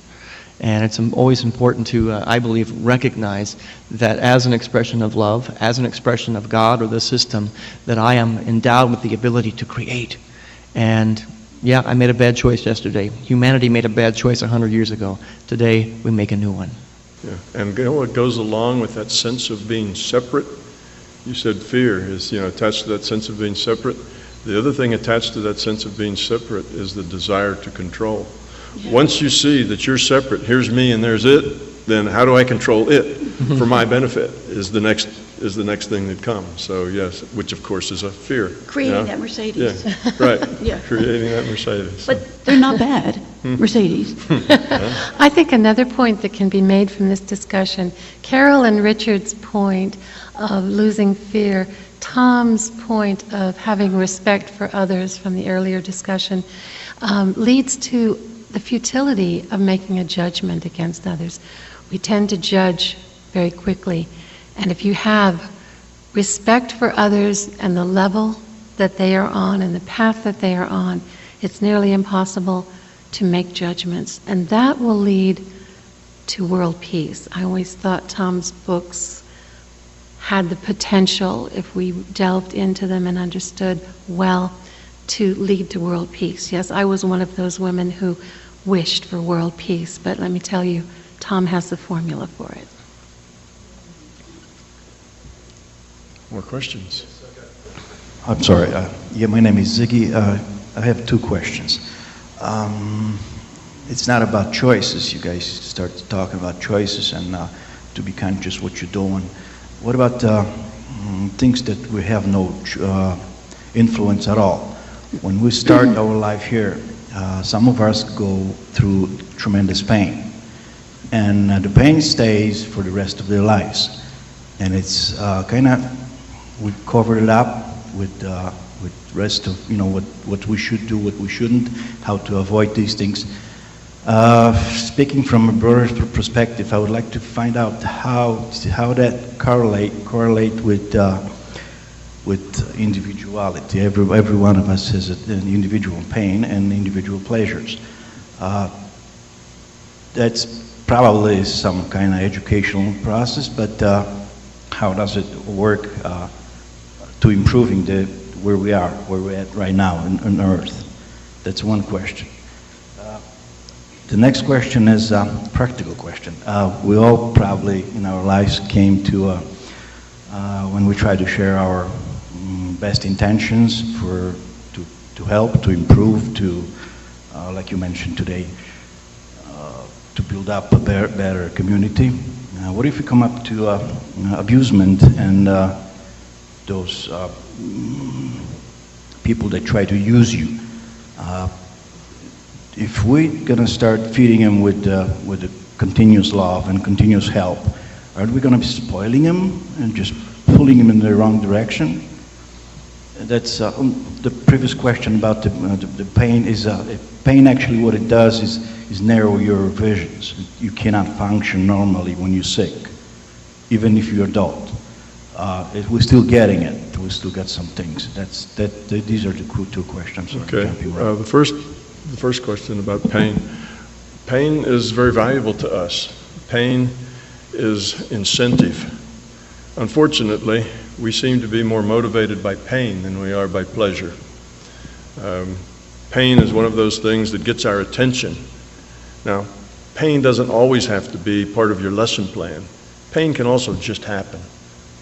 [SPEAKER 1] And it's always important to, I believe, recognize that as an expression of love, as an expression of God or the system, that I am endowed with the ability to create. And yeah, I made a bad choice yesterday. Humanity made a bad choice 100 years ago. Today, we make a new one.
[SPEAKER 2] Yeah, and what goes along with that sense of being separate, you said fear is attached to that sense of being separate. The other thing attached to that sense of being separate is the desire to control. Yeah. Once you see that you're separate, here's me and there's it, then how do I control it for my benefit is the next thing that comes. So yes, which of course is a fear.
[SPEAKER 3] Creating that Mercedes.
[SPEAKER 2] Yeah, right.
[SPEAKER 3] Yeah.
[SPEAKER 2] Creating that Mercedes.
[SPEAKER 3] But they're not bad, Mercedes.
[SPEAKER 4] I think another point that can be made from this discussion, Carol and Richard's point of losing fear, Tom's point of having respect for others from the earlier discussion, leads to the futility of making a judgment against others. We tend to judge very quickly. And if you have respect for others and the level that they are on and the path that they are on, it's nearly impossible to make judgments. And that will lead to world peace. I always thought Tom's books had the potential, if we delved into them and understood well, to lead to world peace. Yes, I was one of those women who wished for world peace, but let me tell you, Tom has the formula for it.
[SPEAKER 2] More questions?
[SPEAKER 8] I'm sorry. My name is Ziggy. I have two questions. It's not about choices. You guys start talking about choices and to be conscious what you're doing. What about things that we have no influence at all? When we start our life here, some of us go through tremendous pain. And the pain stays for the rest of their lives. And it's we covered it up with rest of what we should do, what we shouldn't, how to avoid these things. Speaking from a broader perspective, I would like to find out how that correlate with individuality. Every one of us has an individual pain and individual pleasures. That's probably some kind of educational process, but how does it work to improving where we're at right now on Earth? That's one question. The next question is a practical question. We all probably in our lives came to, when we try to share our best intentions to help, to improve, to, like you mentioned today, to build up a better community. What if we come up to abusement and those people that try to use you? If we're gonna start feeding them with the continuous love and continuous help, aren't we gonna be spoiling them and just pulling them in the wrong direction? That's the previous question about the pain. Is pain actually what it does is narrow your visions. You cannot function normally when you're sick, even if you're adult. We're still getting it. We still got some things. These are the two questions.
[SPEAKER 2] Okay. The first question about pain. Pain is very valuable to us. Pain is incentive. Unfortunately, we seem to be more motivated by pain than we are by pleasure. Pain is one of those things that gets our attention. Now, pain doesn't always have to be part of your lesson plan. Pain can also just happen.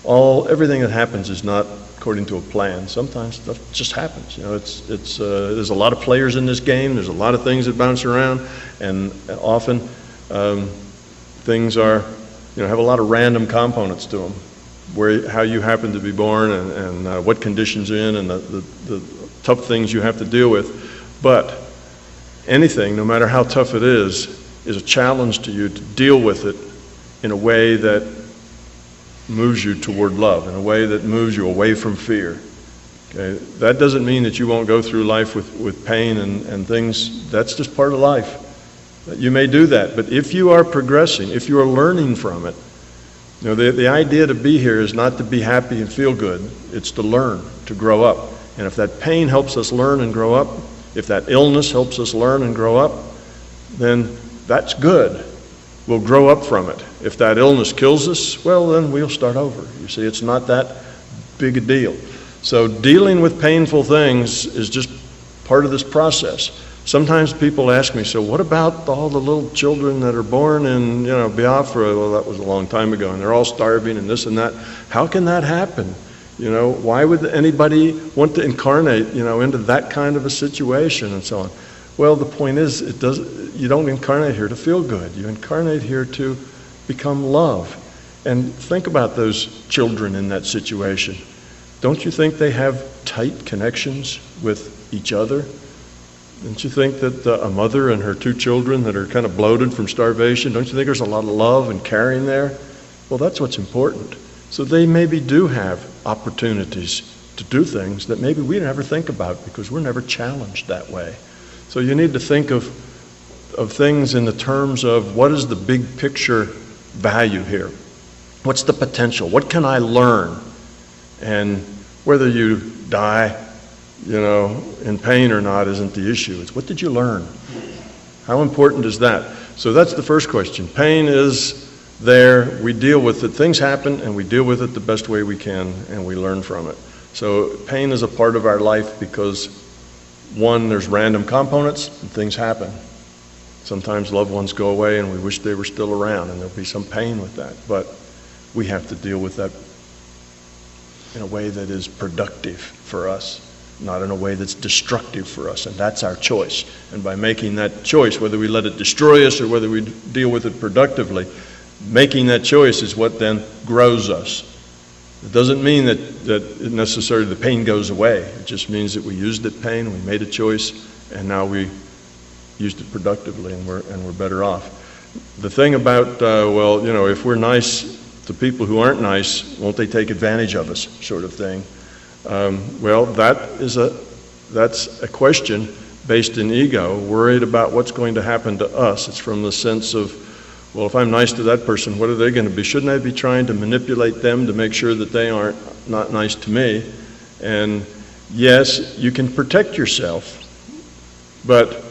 [SPEAKER 2] Everything that happens is not according to a plan. Sometimes stuff just happens. There's a lot of players in this game. There's a lot of things that bounce around, and often things have a lot of random components to them. How you happen to be born and what conditions you're in and the tough things you have to deal with. But anything, no matter how tough it is a challenge to you to deal with it in a way that moves you toward love, in a way that moves you away from fear. Okay? That doesn't mean that you won't go through life with pain and things. That's just part of life. You may do that, but if you are progressing, if you are learning from it, the idea to be here is not to be happy and feel good. It's to learn, to grow up. And if that pain helps us learn and grow up, if that illness helps us learn and grow up, then that's good. We'll grow up from it. If that illness kills us, well, then we'll start over. You see, it's not that big a deal. So dealing with painful things is just part of this process. Sometimes people ask me, so what about all the little children that are born in, Biafra? Well, that was a long time ago, and they're all starving and this and that. How can that happen? Why would anybody want to incarnate, into that kind of a situation and so on? Well, the point is, you don't incarnate here to feel good. You incarnate here to become love. And think about those children in that situation. Don't you think they have tight connections with each other? Don't you think that a mother and her two children that are kind of bloated from starvation, don't you think there's a lot of love and caring there? Well, that's what's important. So they maybe do have opportunities to do things that maybe we never think about because we're never challenged that way. So you need to think of things in the terms of what is the big picture value here? What's the potential? What can I learn? And whether you die in pain or not isn't the issue. It's what did you learn? How important is that? So that's the first question. Pain is there. We deal with it. Things happen, and we deal with it the best way we can, and we learn from it. So pain is a part of our life because, one, there's random components, and things happen. Sometimes loved ones go away, and we wish they were still around, and there'll be some pain with that. But we have to deal with that in a way that is productive for us, not in a way that's destructive for us, and that's our choice. And by making that choice, whether we let it destroy us or whether we deal with it productively, making that choice is what then grows us. It doesn't mean that necessarily the pain goes away. It just means that we used the pain, we made a choice, and now we used it productively, and we're better off. The thing about, if we're nice to people who aren't nice, won't they take advantage of us, sort of thing? That's a question based in ego, worried about what's going to happen to us. It's from the sense of, well, if I'm nice to that person, what are they going to be? Shouldn't I be trying to manipulate them to make sure that they aren't not nice to me? And yes, you can protect yourself, but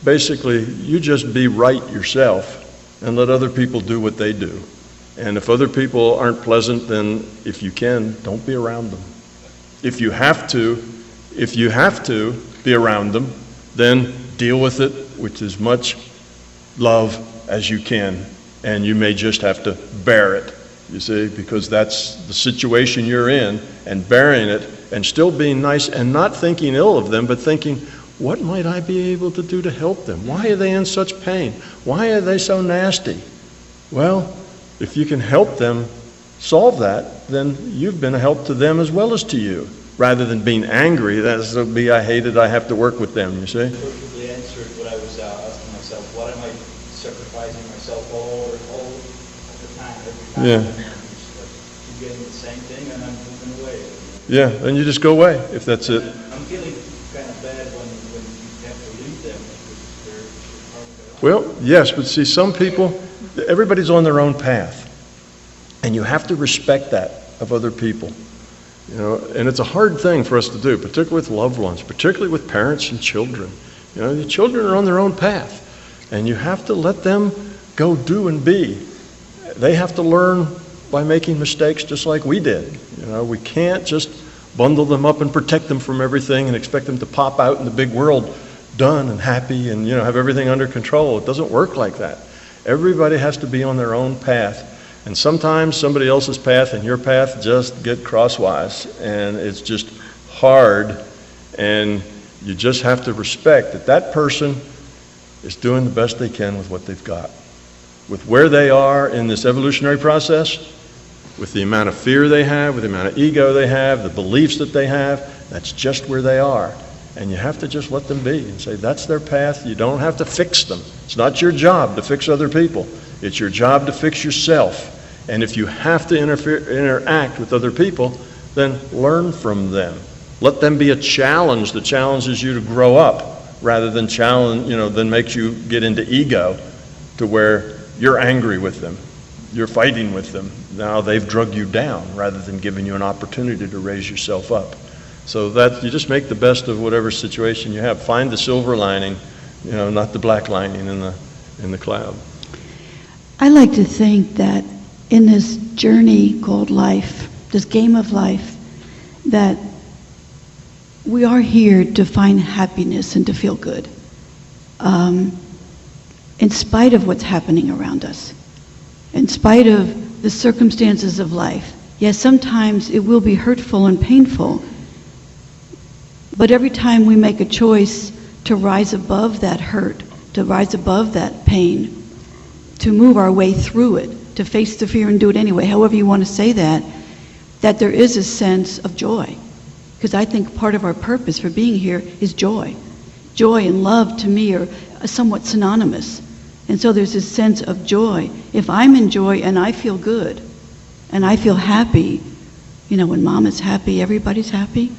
[SPEAKER 2] basically you just be right yourself and let other people do what they do. And if other people aren't pleasant, then if you can, don't be around them. If you have to be around them, then deal with it with as much love as you can, and you may just have to bear it, you see, because that's the situation you're in, and bearing it and still being nice and not thinking ill of them, but thinking, what might I be able to do to help them? Why are they in such pain? Why are they so nasty? Well, if you can help them solve that, then you've been a help to them as well as to you. Rather than being angry, that's to be, I hate it, I have to work with them, you see?
[SPEAKER 9] Perfectly answered what I was asking myself. What am I sacrificing myself all the time, every time?
[SPEAKER 2] Yeah.
[SPEAKER 9] I'm getting the same thing and I'm moving away.
[SPEAKER 2] Yeah, then you just go away, if that's it.
[SPEAKER 9] I'm feeling kind of bad when you have to leave them because they're part of their life.
[SPEAKER 2] Well, yes, but see, some people, everybody's on their own path. And you have to respect that of other people. You know, and it's a hard thing for us to do, particularly with loved ones, particularly with parents and children. You know, the children are on their own path. And you have to let them go do and be. They have to learn by making mistakes just like we did. You know, we can't just bundle them up and protect them from everything and expect them to pop out in the big world done and happy and, you know, have everything under control. It doesn't work like that. Everybody has to be on their own path. And sometimes somebody else's path and your path just get crosswise. And it's just hard. And you just have to respect that that person is doing the best they can with what they've got. With where they are in this evolutionary process, with the amount of fear they have, with the amount of ego they have, the beliefs that they have, that's just where they are. And you have to just let them be and say, that's their path. You don't have to fix them. It's not your job to fix other people. It's your job to fix yourself. And if you have to interact with other people, then learn from them. Let them be a challenge that challenges you to grow up rather than than makes you get into ego to where you're angry with them. You're fighting with them. Now they've drug you down rather than giving you an opportunity to raise yourself up. So that you just make the best of whatever situation you have. Find the silver lining, not the black lining in the cloud.
[SPEAKER 3] I like to think that in this journey called life, this game of life, that we are here to find happiness and to feel good, in spite of what's happening around us, in spite of the circumstances of life. Yes, sometimes it will be hurtful and painful, but every time we make a choice to rise above that hurt, to rise above that pain, to move our way through it, to face the fear and do it anyway, however you want to say that there is a sense of joy. Because I think part of our purpose for being here is joy. Joy and love to me are somewhat synonymous. And so there's this sense of joy. If I'm in joy and I feel good and I feel happy, when mom is happy, everybody's happy.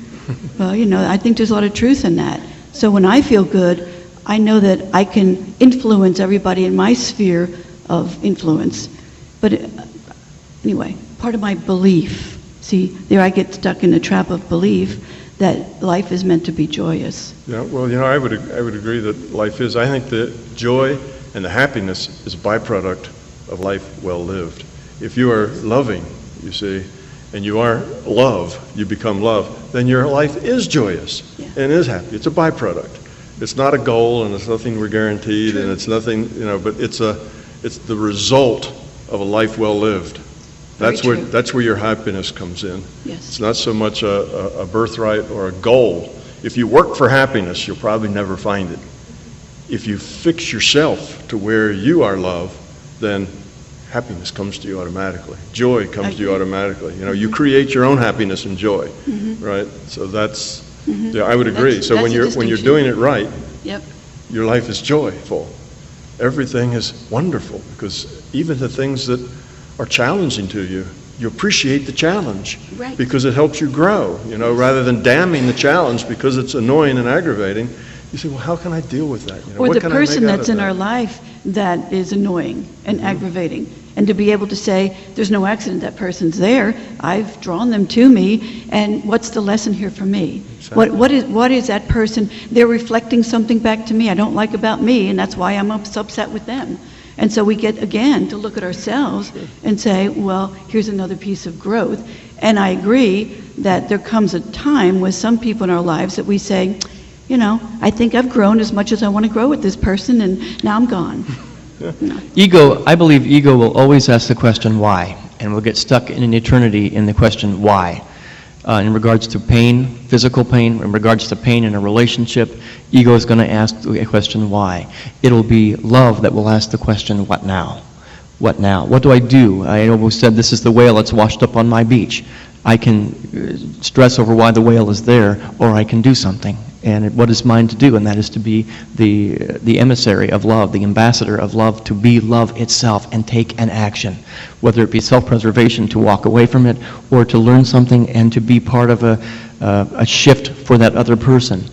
[SPEAKER 3] Well, I think there's a lot of truth in that. So when I feel good, I know that I can influence everybody in my sphere of influence. But anyway, part of my belief, see, there I get stuck in the trap of belief that life is meant to be joyous.
[SPEAKER 2] Yeah, well, I would agree that life is. I think that joy and the happiness is a byproduct of life well lived. If you are loving, you see, and you are love, you become love, then your life is joyous and is happy. It's a byproduct. It's not a goal, and it's nothing we're guaranteed, and it's nothing, but it's the result of a life well lived. That's where your happiness comes in.
[SPEAKER 3] Yes.
[SPEAKER 2] It's not so much a birthright or a goal. If you work for happiness, you'll probably never find it. If you fix yourself to where you are love, then happiness comes to you automatically. Joy comes to you automatically. You create your own happiness and joy, right? So that's, I would agree. So when you're doing it right, your life is joyful. Everything is wonderful because even the things that are challenging to you, you appreciate the challenge because it helps you grow, rather than damning the challenge because it's annoying and aggravating. You say, well, how can I deal with that?
[SPEAKER 3] Or the person that's in our life that is annoying and aggravating. And to be able to say, there's no accident, that person's there. I've drawn them to me. And what's the lesson here for me? Exactly. What is that person? They're reflecting something back to me I don't like about me, and that's why I'm upset with them. And so we get, again, to look at ourselves and say, well, here's another piece of growth. And I agree that there comes a time with some people in our lives that we say, I think I've grown as much as I want to grow with this person, and now I'm gone.
[SPEAKER 1] I believe ego will always ask the question why, and we'll get stuck in an eternity in the question why. In regards to pain, physical pain, in regards to pain in a relationship, ego is going to ask the question why. It'll be love that will ask the question what now? What now? What do I do? I almost said this is the whale that's washed up on my beach. I can stress over why the whale is there, or I can do something. and what is mine to do, and that is to be the emissary of love, the ambassador of love, to be love itself and take an action, whether it be self-preservation, to walk away from it, or to learn something and to be part of a shift for that other person.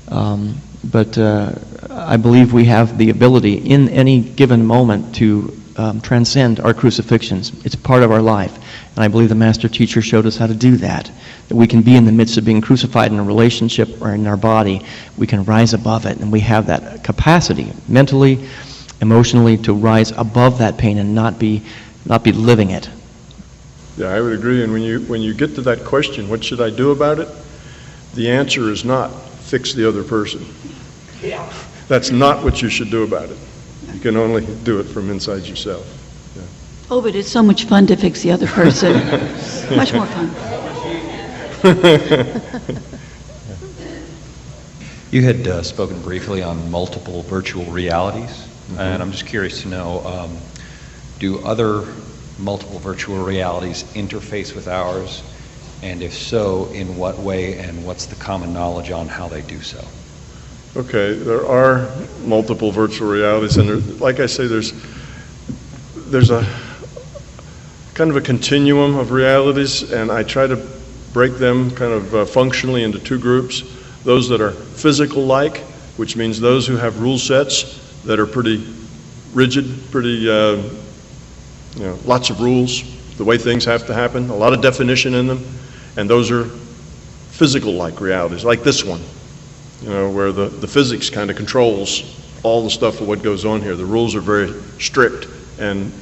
[SPEAKER 1] But I believe we have the ability in any given moment to transcend our crucifixions. It's part of our life. And I believe the Master Teacher showed us how to do that. That we can be in the midst of being crucified in a relationship or in our body. We can rise above it, and we have that capacity, mentally, emotionally, to rise above that pain and not be living it.
[SPEAKER 2] Yeah, I would agree. And when you get to that question, what should I do about it? The answer is not fix the other person.
[SPEAKER 7] Yeah.
[SPEAKER 2] That's not what you should do about it. You can only do it from inside yourself.
[SPEAKER 3] Oh, but it's so much fun to fix the other person. Much more fun.
[SPEAKER 10] You had spoken briefly on multiple virtual realities, and I'm just curious to know, do other multiple virtual realities interface with ours? And if so, in what way, and what's the common knowledge on how they do so?
[SPEAKER 2] Okay, there are multiple virtual realities, and like I say, there's a kind of a continuum of realities, and I try to break them kind of functionally into two groups. Those that are physical-like, which means those who have rule sets that are pretty rigid, pretty, lots of rules, the way things have to happen, a lot of definition in them, and those are physical-like realities, like this one, where the physics kind of controls all the stuff of what goes on here. The rules are very strict and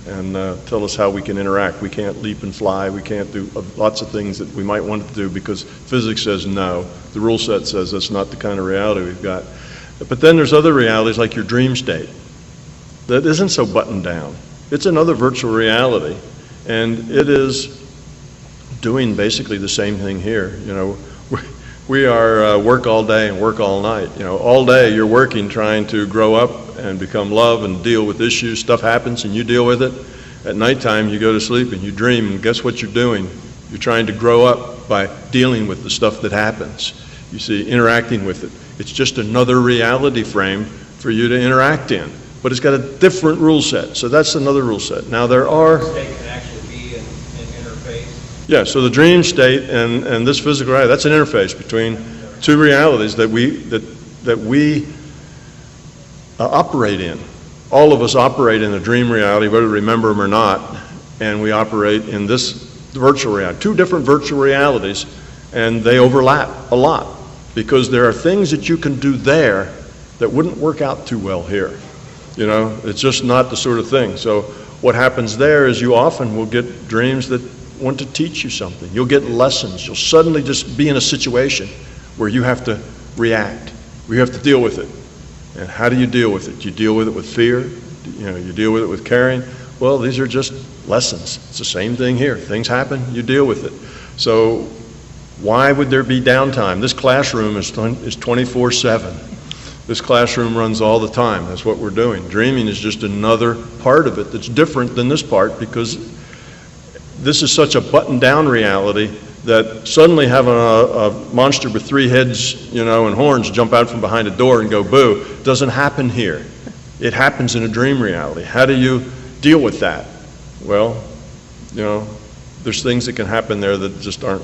[SPEAKER 2] tell us how we can interact. We can't leap and fly. We can't do lots of things that we might want to do because physics says no. The rule set says that's not the kind of reality we've got. But then there's other realities like your dream state that isn't so buttoned down. It's another virtual reality, and it is doing basically the same thing here. We are work all day and work all night. All day you're working, trying to grow up and become love and deal with issues. Stuff happens and you deal with it. At nighttime you go to sleep and you dream, and guess what you're doing? You're trying to grow up by dealing with the stuff that happens. You see, interacting with it. It's just another reality frame for you to interact in. But it's got a different rule set. So that's another rule set. Now there are...
[SPEAKER 9] State can actually be an interface.
[SPEAKER 2] Yeah, so the dream state and this physical reality, that's an interface between two realities that we operate in. All of us operate in a dream reality, whether we remember them or not, and we operate in this virtual reality. Two different virtual realities, and they overlap a lot because there are things that you can do there that wouldn't work out too well here. It's just not the sort of thing. So what happens there is you often will get dreams that want to teach you something. You'll get lessons. You'll suddenly just be in a situation where you have to react, where you have to deal with it. And how do you deal with it? You deal with it with fear. You deal with it with caring. Well, these are just lessons. It's the same thing here. Things happen, you deal with it. So why would there be downtime? This classroom is 24/7. This classroom runs all the time. That's what we're doing. Dreaming is just another part of it that's different than this part because this is such a buttoned-down reality that suddenly having a monster with 3 heads, and horns jump out from behind a door and go boo doesn't happen here. It happens in a dream reality. How do you deal with that? Well, there's things that can happen there that just aren't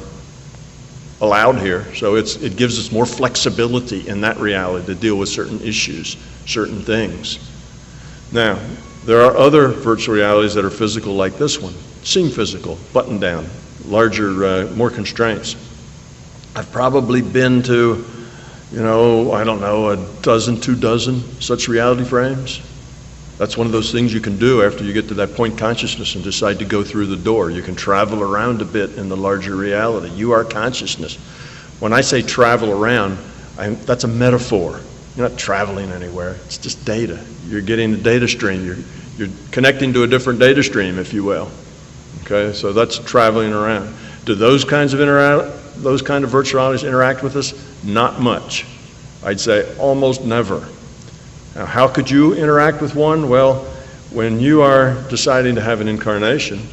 [SPEAKER 2] allowed here. So it gives us more flexibility in that reality to deal with certain issues, certain things. Now, there are other virtual realities that are physical like this one. Seem physical, buttoned down, larger, more constraints. I've probably been to, I don't know, 12 2 dozen such reality frames. That's one of those things you can do after you get to that point consciousness and decide to go through the door. You can travel around a bit in the larger reality. You are consciousness. When I say travel around, that's a metaphor. You're not traveling anywhere. It's just data. You're getting a data stream. You're connecting to a different data stream, if you will. Okay, so that's traveling around. Do those kinds of virtualities interact with us? Not much. I'd say almost never. Now, how could you interact with one? Well, when you are deciding to have an incarnation,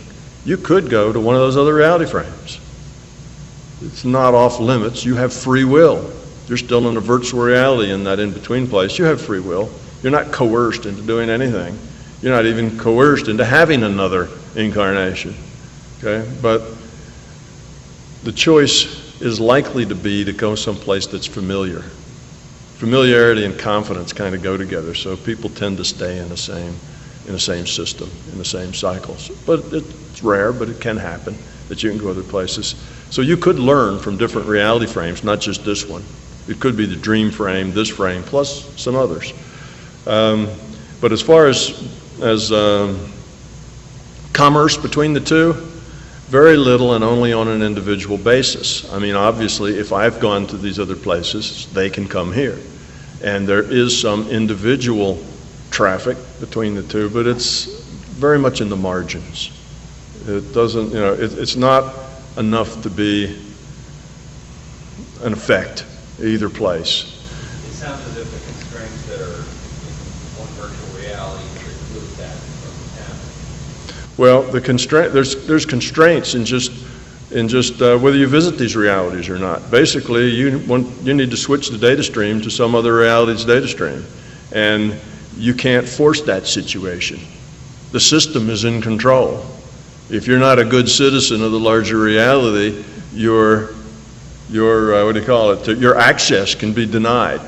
[SPEAKER 2] you could go to one of those other reality frames. It's not off limits. You have free will. You're still in a virtual reality in that in-between place. You have free will. You're not coerced into doing anything. You're not even coerced into having another incarnation. Okay? But the choice is likely to be to go someplace that's familiar. Familiarity and confidence kind of go together, so people tend to stay in the same system, in the same cycles. But it's rare, but it can happen that you can go other places. So you could learn from different reality frames, not just this one. It could be the dream frame, this frame, plus some others. But as far as commerce between the two, very little and only on an individual basis. I mean, obviously, if I've gone to these other places, they can come here. And there is some individual traffic between the two, but it's very much in the margins. It doesn't, it's not enough to be an effect either place.
[SPEAKER 10] It sounds as if the constraints that are in one virtual reality preclude that from happening.
[SPEAKER 2] Well, there's constraints in just whether you visit these realities or not. Basically, you need to switch the data stream to some other reality's data stream, and you can't force that situation. The system is in control. If you're not a good citizen of the larger reality, your access can be denied.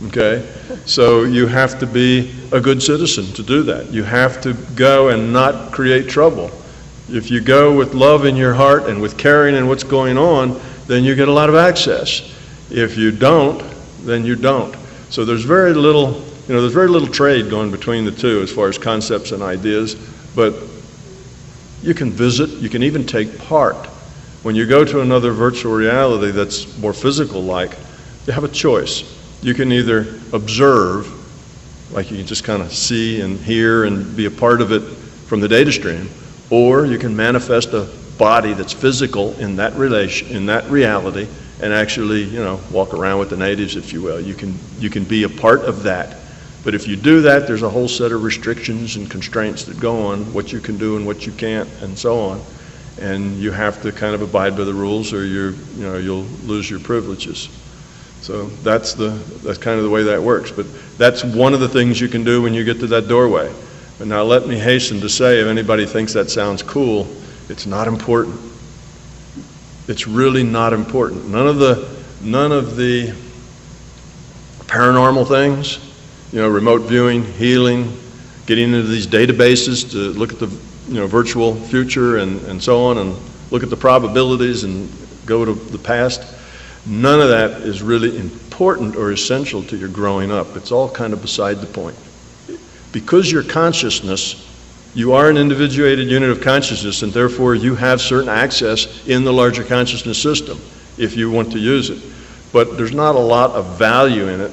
[SPEAKER 2] Okay? So you have to be a good citizen to do that. You have to go and not create trouble. If you go with love in your heart and with caring in what's going on, then you get a lot of access. If you don't, then you don't. So there's very little trade going between the two as far as concepts and ideas, but you can visit, you can even take part. When you go to another virtual reality that's more physical-like, you have a choice. You can either observe, like you can just kind of see and hear and be a part of it from the data stream, or you can manifest a body that's physical in that reality and actually, walk around with the natives, if you will. You can be a part of that. But if you do that, there's a whole set of restrictions and constraints that go on, what you can do and what you can't, and so on. And you have to kind of abide by the rules, or you'll lose your privileges. So that's kind of the way that works. But that's one of the things you can do when you get to that doorway. But now let me hasten to say, if anybody thinks that sounds cool, it's not important. It's really not important. None of the paranormal things, remote viewing, healing, getting into these databases to look at the virtual future and so on, and look at the probabilities and go to the past. None of that is really important or essential to your growing up. It's all kind of beside the point. Because you're consciousness, you are an individuated unit of consciousness, and therefore you have certain access in the larger consciousness system if you want to use it. But there's not a lot of value in it.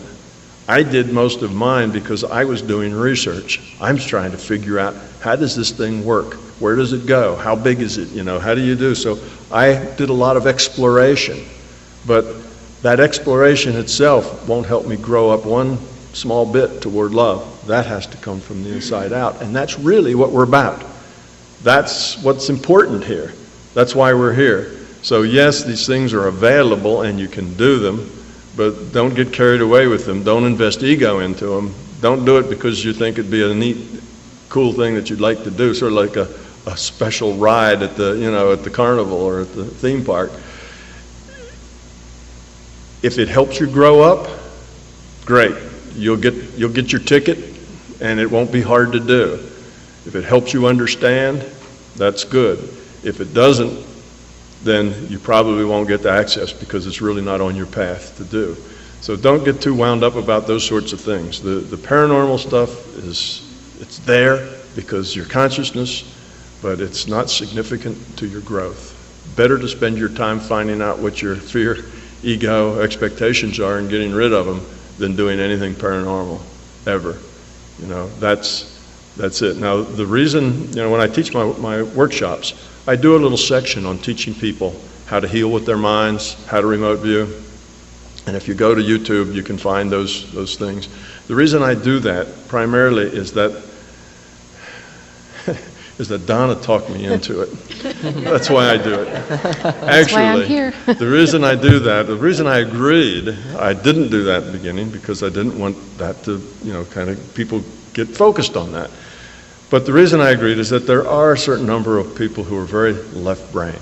[SPEAKER 2] I did most of mine because I was doing research. I'm trying to figure out, how does this thing work? Where does it go? How big is it? How do you do? So I did a lot of exploration. But that exploration itself won't help me grow up one small bit toward love. That has to come from the inside out. And that's really what we're about. That's what's important here. That's why we're here. So yes, these things are available and you can do them, but don't get carried away with them. Don't invest ego into them. Don't do it because you think it'd be a neat, cool thing that you'd like to do, sort of like a special ride at the carnival or at the theme park. If it helps you grow up, great. You'll get your ticket, and it won't be hard to do. If it helps you understand, that's good. If it doesn't, then you probably won't get the access because it's really not on your path to do. So don't get too wound up about those sorts of things. The paranormal stuff it's there because your consciousness, but it's not significant to your growth. Better to spend your time finding out what your fear, ego, expectations are and getting rid of them than doing anything paranormal, ever. That's it. Now, the reason, when I teach my workshops, I do a little section on teaching people how to heal with their minds, how to remote view. And if you go to YouTube, you can find those things. The reason I do that primarily is that is that Donna talked me into it. That's why I do it.
[SPEAKER 4] That's why I'm here.
[SPEAKER 2] The reason I do that, the reason I agreed, I didn't do that in the beginning because I didn't want that to, kind of people get focused on that. But the reason I agreed is that there are a certain number of people who are very left brain.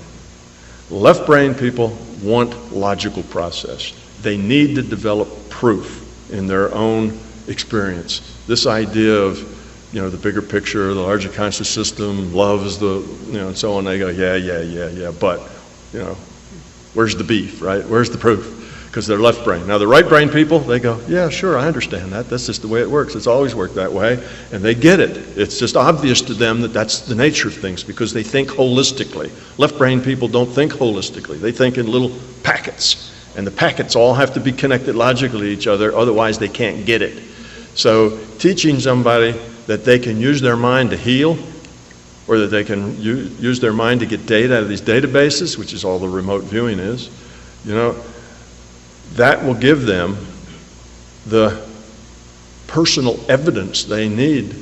[SPEAKER 2] Left brain people want logical process. They need to develop proof in their own experience. This idea of, the bigger picture, the larger conscious system, love is the, and so on. They go, yeah, but, where's the beef, right? Where's the proof? Because they're left brain. Now the right brain people, they go, yeah, sure, I understand that. That's just the way it works. It's always worked that way. And they get it. It's just obvious to them that that's the nature of things because they think holistically. Left brain people don't think holistically. They think in little packets. And the packets all have to be connected logically to each other, otherwise they can't get it. So teaching somebody that they can use their mind to heal, or that they can use their mind to get data out of these databases, which is all the remote viewing is, that will give them the personal evidence they need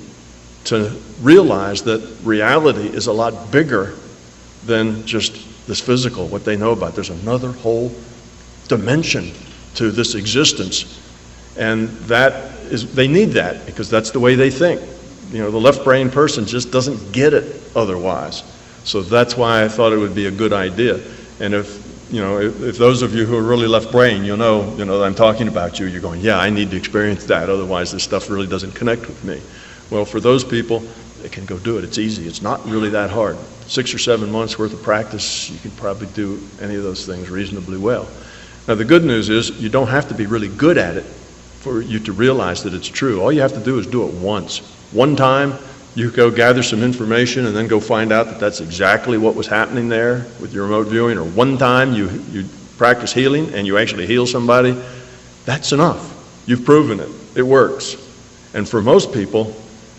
[SPEAKER 2] to realize that reality is a lot bigger than just this physical, what they know about. There's another whole dimension to this existence, and they need that because that's the way they think. The left brain person just doesn't get it otherwise. So that's why I thought it would be a good idea. And if those of you who are really left brain, you'll know that I'm talking about you. You're going, yeah, I need to experience that. Otherwise, this stuff really doesn't connect with me. Well, for those people, they can go do it. It's easy. It's not really that hard. 6 or 7 months worth of practice, you can probably do any of those things reasonably well. Now, the good news is you don't have to be really good at it for you to realize that it's true. All you have to do is do it once. One time, you go gather some information and then go find out that that's exactly what was happening there with your remote viewing, or one time you practice healing and you actually heal somebody. That's enough. You've proven it. It works. And for most people,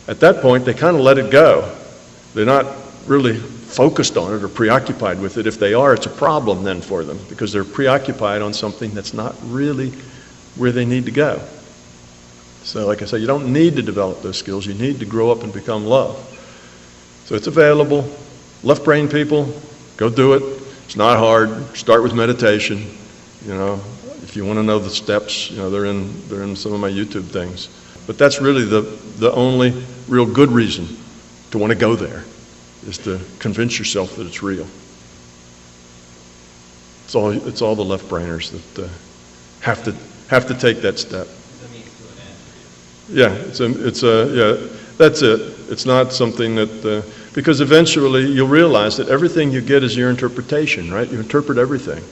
[SPEAKER 2] at that point, they kind of let it go. They're not really focused on it or preoccupied with it. If they are, it's a problem then for them because they're preoccupied on something that's not really where they need to go. So like I said, you don't need to develop those skills. You need to grow up and become love. So it's available. Left brain people, go do it. It's not hard. Start with meditation. If you want to know the steps, they're in some of my YouTube things. But that's really the only real good reason to want to go there, is to convince yourself that it's real. It's all the left brainers that have to take that step. Yeah, that's it. It's not something that, because eventually you'll realize that everything you get is your interpretation, right? You interpret everything.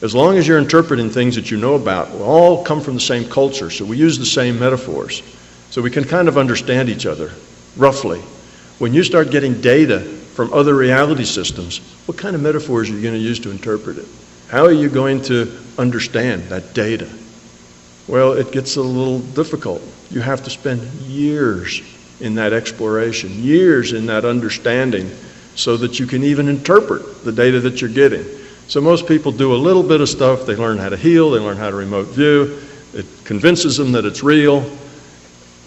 [SPEAKER 2] As long as you're interpreting things that you know about, we all come from the same culture, so we use the same metaphors. So we can kind of understand each other, roughly. When you start getting data from other reality systems, what kind of metaphors are you going to use to interpret it? How are you going to understand that data? Well, it gets a little difficult. You have to spend years in that exploration, years in that understanding, so that you can even interpret the data that you're getting. So most people do a little bit of stuff. They learn how to heal, they learn how to remote view. It convinces them that it's real,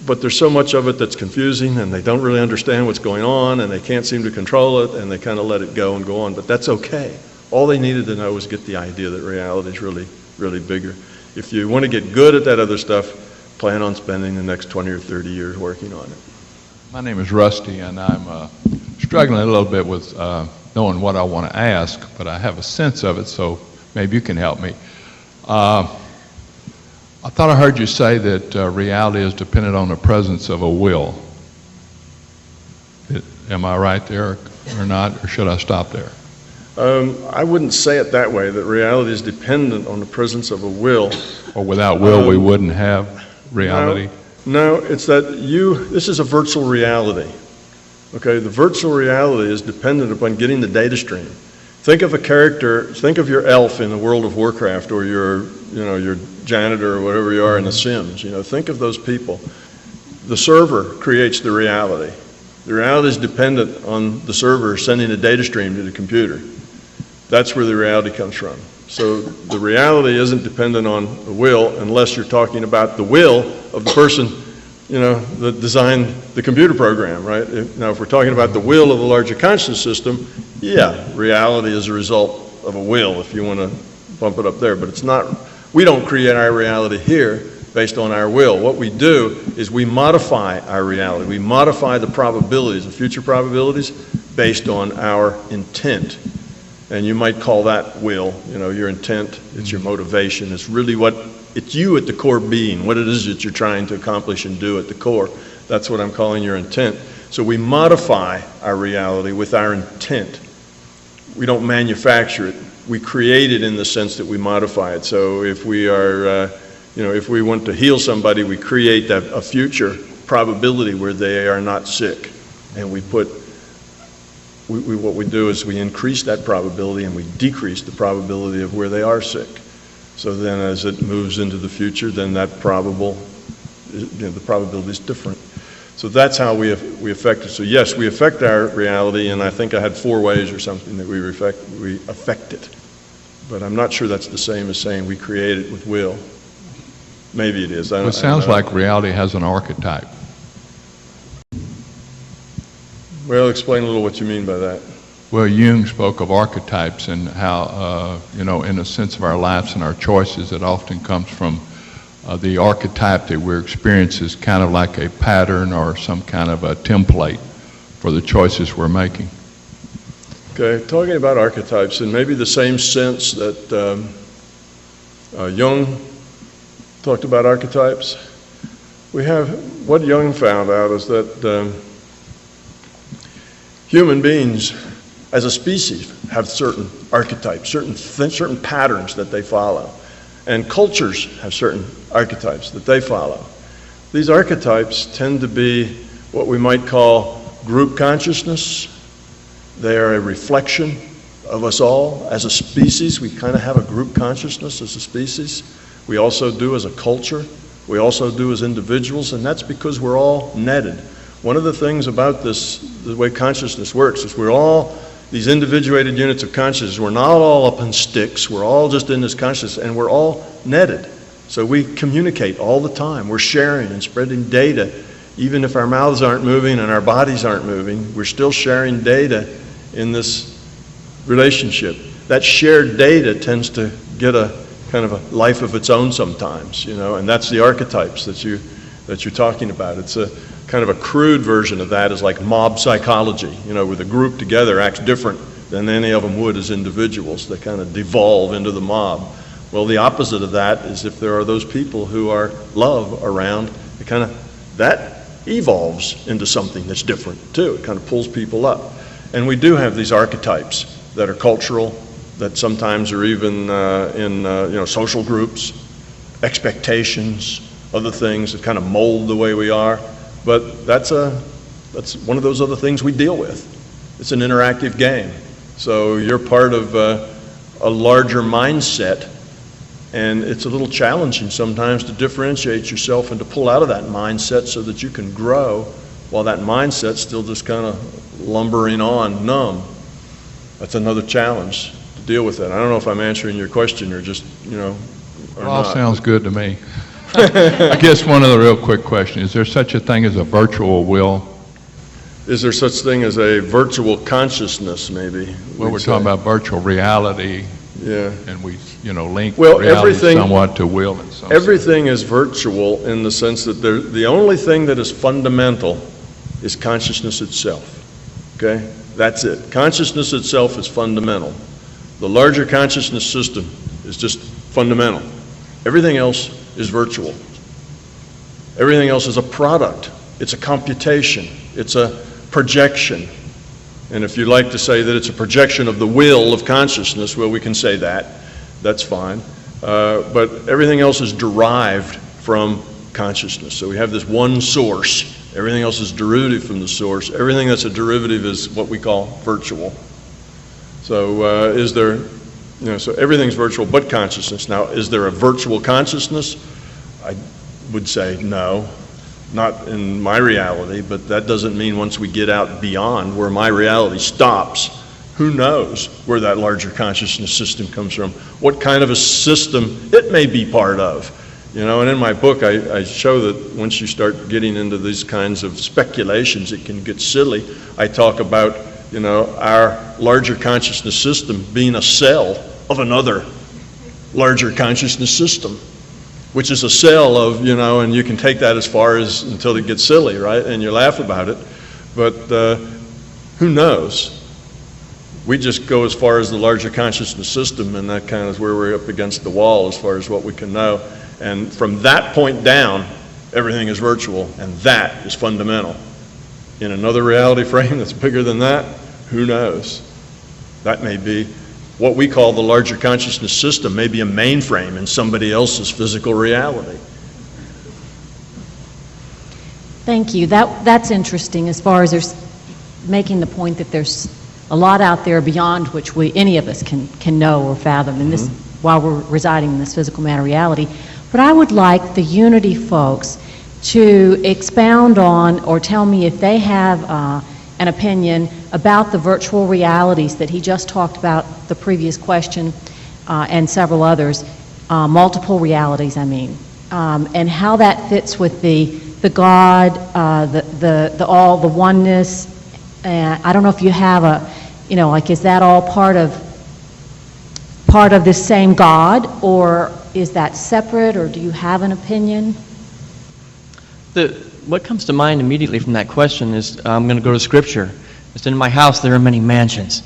[SPEAKER 2] but there's so much of it that's confusing, and they don't really understand what's going on, and they can't seem to control it, and they kind of let it go and go on. But that's okay. All they needed to know was get the idea that reality is really, really bigger. If you want to get good at that other stuff, plan on spending the next 20 or 30 years working on it.
[SPEAKER 11] My name is Rusty, and I'm struggling a little bit with knowing what I want to ask, but I have a sense of it, so maybe you can help me. I thought I heard you say that reality is dependent on the presence of a will. Am I right there or not, or should I stop there?
[SPEAKER 2] I wouldn't say it that way, that reality is dependent on the presence of a will.
[SPEAKER 11] Or without will, we wouldn't have reality?
[SPEAKER 2] No, it's that this is a virtual reality. Okay, the virtual reality is dependent upon getting the data stream. Think of a character, think of your elf in the World of Warcraft, or your janitor or whatever you are in The Sims. Think of those people. The server creates the reality. The reality is dependent on the server sending a data stream to the computer. That's where the reality comes from. So the reality isn't dependent on the will, unless you're talking about the will of the person, that designed the computer program, right? Now, if we're talking about the will of the larger consciousness system, yeah, reality is a result of a will, if you want to bump it up there. But it's not, we don't create our reality here based on our will. What we do is we modify our reality. We modify the probabilities, the future probabilities, based on our intent. And you might call that will, your intent, it's your motivation. It's really it's you at the core being, what it is that you're trying to accomplish and do at the core. That's what I'm calling your intent. So we modify our reality with our intent. We don't manufacture it. We create it in the sense that we modify it. So if we are, if we want to heal somebody, we create a future probability where they are not sick. And what we do is we increase that probability and we decrease the probability of where they are sick. So then as it moves into the future, then that the probability is different. So that's how we affect it. So yes, we affect our reality, and I think I had 4 ways or something that we affect it. But I'm not sure that's the same as saying we create it with will. Maybe it is.
[SPEAKER 11] It sounds like reality has an archetype.
[SPEAKER 2] Well, explain a little what you mean by that.
[SPEAKER 11] Well, Jung spoke of archetypes and how, in a sense of our lives and our choices, it often comes from the archetype that we're experiencing is kind of like a pattern or some kind of a template for the choices we're making.
[SPEAKER 2] Okay, talking about archetypes in maybe the same sense that Jung talked about archetypes. What Jung found out is that human beings as a species have certain archetypes, certain patterns that they follow. And cultures have certain archetypes that they follow. These archetypes tend to be what we might call group consciousness. They are a reflection of us all. As a species, we kind of have a group consciousness as a species. We also do as a culture. We also do as individuals, and that's because we're all netted. One of the things about this, the way consciousness works, is we're all these individuated units of consciousness. We're not all up in sticks. We're all just in this consciousness, and we're all netted. So we communicate all the time. We're sharing and spreading data. Even if our mouths aren't moving and our bodies aren't moving, we're still sharing data in this relationship. That shared data tends to get a kind of a life of its own sometimes, and that's the archetypes that you're talking about. It's a kind of a crude version of that is like mob psychology, where the group together acts different than any of them would as individuals. They kind of devolve into the mob. Well, the opposite of that is if there are those people who are love around, that evolves into something that's different too. It kind of pulls people up. And we do have these archetypes that are cultural, that sometimes are even in social groups, expectations, other things that kind of mold the way we are. But that's one of those other things we deal with. It's an interactive game. So you're part of a larger mindset, and it's a little challenging sometimes to differentiate yourself and to pull out of that mindset so that you can grow while that mindset's still just kind of lumbering on, numb. That's another challenge to deal with that. I don't know if I'm answering your question or just, or
[SPEAKER 11] It all
[SPEAKER 2] not.
[SPEAKER 11] sounds good to me. I guess one other real quick question. Is there such a thing as a virtual will?
[SPEAKER 2] Is there such thing as a virtual consciousness, maybe?
[SPEAKER 11] Well, we're talking about virtual reality,
[SPEAKER 2] Yeah.
[SPEAKER 11] and we, link
[SPEAKER 2] Well,
[SPEAKER 11] reality
[SPEAKER 2] everything-
[SPEAKER 11] somewhat to will in some
[SPEAKER 2] Everything is virtual in the sense that the only thing that is fundamental is consciousness itself. Okay? That's it. Consciousness itself is fundamental. The larger consciousness system is just fundamental. Everything else is virtual. Everything else is a product. It's a computation. It's a projection. And if you like to say that it's a projection of the will of consciousness, well, we can say that. That's fine. But everything else is derived from consciousness. So we have this one source. Everything else is derivative from the source. Everything that's a derivative is what we call virtual. So so everything's virtual but consciousness. Now, is there a virtual consciousness? I would say no, not in my reality, but that doesn't mean once we get out beyond where my reality stops, who knows where that larger consciousness system comes from, what kind of a system it may be part of. You know, and in my book, I show that once you start getting into these kinds of speculations, it can get silly. I talk about, you know, our larger consciousness system being a cell of another larger consciousness system, which is a cell of, you know, and you can take that as far as until it gets silly, right? And you laugh about it. But who knows? We just go as far as the larger consciousness system, and that kind of is where we're up against the wall as far as what we can know. And from that point down, everything is virtual, and that is fundamental. In another reality frame that's bigger than that, who knows? That may be what we call the larger consciousness system, may be a mainframe in somebody else's physical reality.
[SPEAKER 12] Thank you. That's interesting as far as there's making the point that there's a lot out there beyond which any of us can know or fathom in this, while we're residing in this physical matter reality. But I would like the Unity folks to expound on or tell me if they have an opinion about the virtual realities that he just talked about, the previous question, and several others, multiple realities, I mean, and how that fits with the God, the all, the oneness. I don't know if you have a, you know, like, is that all part of this same God, or is that separate, or do you have an opinion?
[SPEAKER 1] What comes to mind immediately from that question is I'm going to go to Scripture. It's in my house there are many mansions.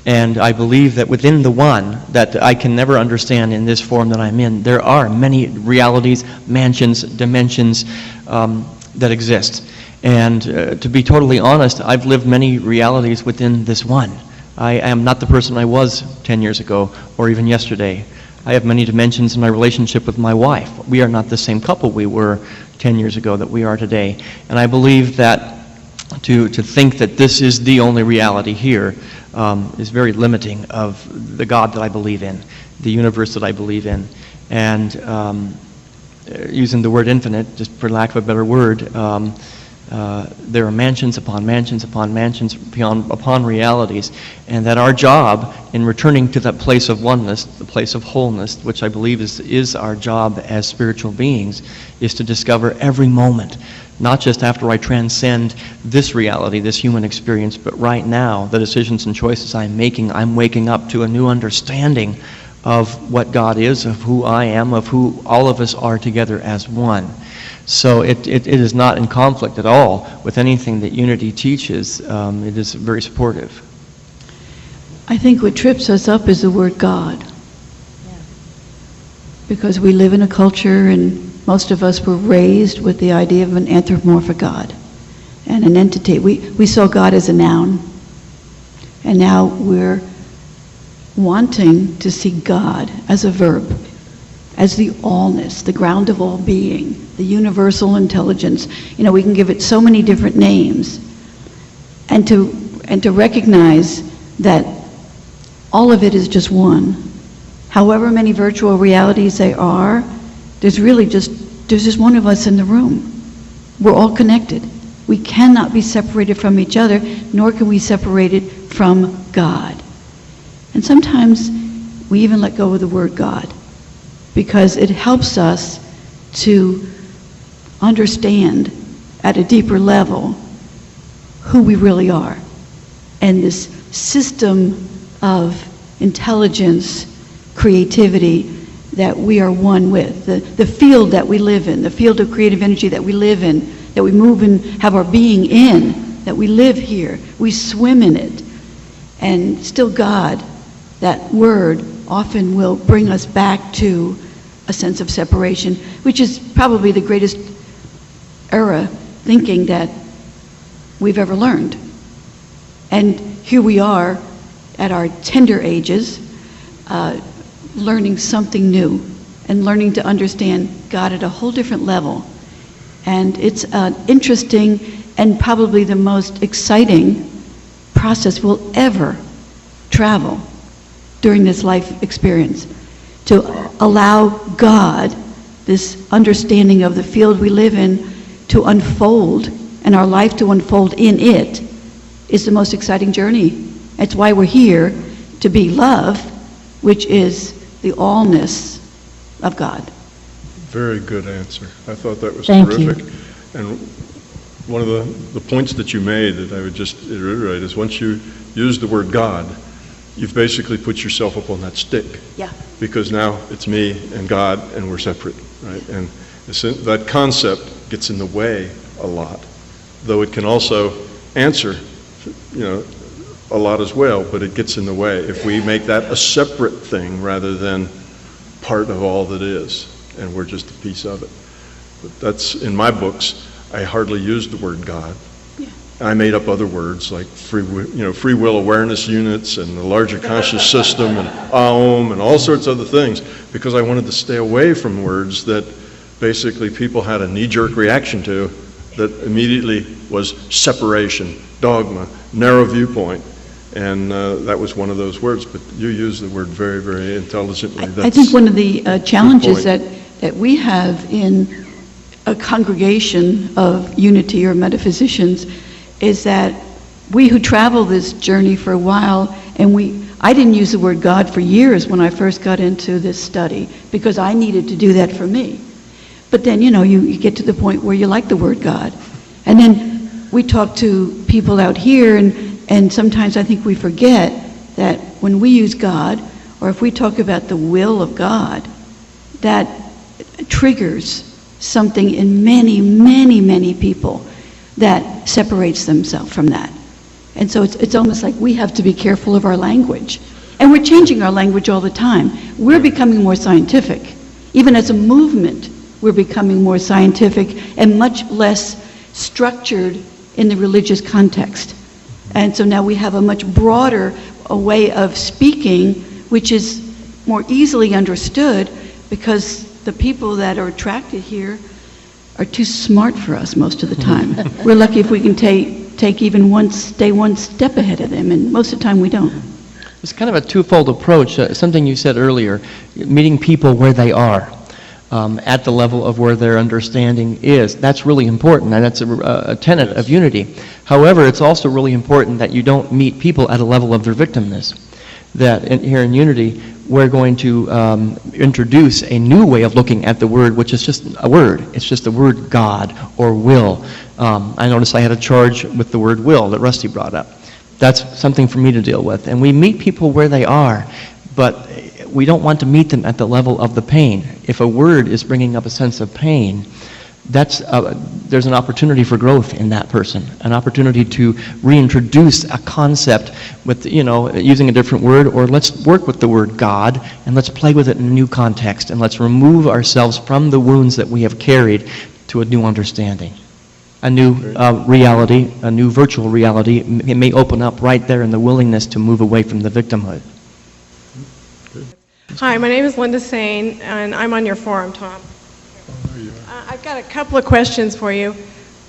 [SPEAKER 1] And I believe that within the one that I can never understand in this form that I'm in, there are many realities, mansions, dimensions that exist. And to be totally honest, I've lived many realities within this one. I am not the person I was 10 years ago or even yesterday. I have many dimensions in my relationship with my wife. We are not the same couple we were 10 years ago that we are today. And I believe that to think that this is the only reality here is very limiting of the God that I believe in, the universe that I believe in. And using the word infinite, just for lack of a better word, there are mansions upon mansions upon mansions upon realities, and that our job in returning to that place of oneness, the place of wholeness, which I believe is our job as spiritual beings, is to discover every moment, not just after I transcend this reality, this human experience, but right now, the decisions and choices I'm making, I'm waking up to a new understanding of what God is, of who I am, of who all of us are together as one. So it is not in conflict at all with anything that Unity teaches. It is very supportive.
[SPEAKER 3] I think what trips us up is the word God. Yeah. Because we live in a culture, and most of us were raised with the idea of an anthropomorphic God and an entity. We saw God as a noun, and now we're wanting to see God as a verb, as the allness, the ground of all being, the universal intelligence. You know, we can give it so many different names, and to recognize that all of it is just one. However many virtual realities there are, there's just one of us in the room. We're all connected. We cannot be separated from each other, nor can we separate it from God. And sometimes we even let go of the word God, because it helps us to understand at a deeper level who we really are. And this system of intelligence, creativity that we are one with, the field that we live in, the field of creative energy that we live in, that we move and have our being in, that we live here, we swim in it. And still God, that word, often will bring us back to a sense of separation, which is probably the greatest error thinking that we've ever learned. And here we are at our tender ages, learning something new and learning to understand God at a whole different level. And it's an interesting and probably the most exciting process we'll ever travel during this life experience, to allow God, this understanding of the field we live in, to unfold, and our life to unfold in it, is the most exciting journey. It's why we're here, to be love, which is the allness of God.
[SPEAKER 2] Very good answer. I thought that was
[SPEAKER 12] Thank you.
[SPEAKER 2] terrific. And one of the points that you made that I would just reiterate is once you use the word God, you've basically put yourself up on that stick.
[SPEAKER 3] Yeah.
[SPEAKER 2] Because now it's me and God and we're separate, right? And that concept gets in the way a lot, though it can also answer, a lot as well, but it gets in the way if we make that a separate thing rather than part of all that is, and we're just a piece of it. But that's, in my books, I hardly use the word God.
[SPEAKER 3] Yeah.
[SPEAKER 2] I made up other words like free will awareness units and the larger conscious system and Aum and all sorts of other things because I wanted to stay away from words that basically people had a knee-jerk reaction to that immediately was separation, dogma, narrow viewpoint. And that was one of those words, but you use the word very, very intelligently.
[SPEAKER 3] I think one of the challenges that we have in a congregation of unity or metaphysicians is that we who travel this journey for a while, and I didn't use the word God for years when I first got into this study because I needed to do that for me. But then, you get to the point where you like the word God. And then we talk to people out here, and sometimes I think we forget that when we use God, or if we talk about the will of God, that triggers something in many, many, many people that separates themselves from that. And so it's almost like we have to be careful of our language. And we're changing our language all the time. We're becoming more scientific. Even as a movement, we're becoming more scientific and much less structured in the religious context. And so now we have a much broader way of speaking, which is more easily understood because the people that are attracted here are too smart for us most of the time. We're lucky if we can take even stay one step ahead of them, and most of the time we don't.
[SPEAKER 1] It's kind of a twofold approach. Something you said earlier, meeting people where they are. At the level of where their understanding is. That's really important, and that's a tenet of unity. However, it's also really important that you don't meet people at a level of their victimness. That here in unity, we're going to introduce a new way of looking at the word, which is just a word. It's just the word God or will. I noticed I had a charge with the word will that Rusty brought up. That's something for me to deal with. And we meet people where they are, but we don't want to meet them at the level of the pain. If a word is bringing up a sense of pain, there's an opportunity for growth in that person, an opportunity to reintroduce a concept with, using a different word, or let's work with the word God and let's play with it in a new context and let's remove ourselves from the wounds that we have carried to a new understanding. A new reality, a new virtual reality, it may open up right there in the willingness to move away from the victimhood.
[SPEAKER 13] Hi, my name is Linda Sane, and I'm on your forum, Tom. I've got a couple of questions for you.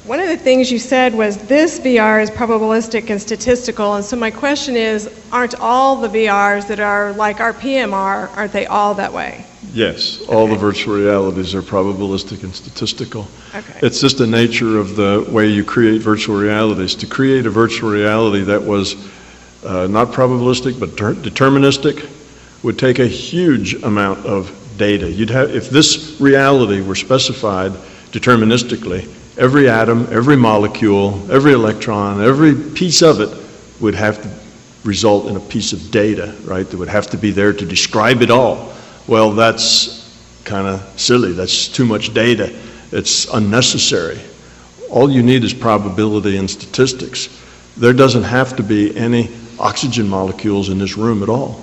[SPEAKER 13] One of the things you said was this VR is probabilistic and statistical, and so my question is, aren't all the VRs that are like our PMR, aren't they all that way?
[SPEAKER 2] Yes, all the virtual realities are probabilistic and statistical.
[SPEAKER 13] Okay.
[SPEAKER 2] It's just the nature of the way you create virtual realities. To create a virtual reality that was not probabilistic but deterministic would take a huge amount of data. If this reality were specified deterministically, every atom, every molecule, every electron, every piece of it would have to result in a piece of data, right? That would have to be there to describe it all. Well, that's kind of silly. That's too much data. It's unnecessary. All you need is probability and statistics. There doesn't have to be any oxygen molecules in this room at all.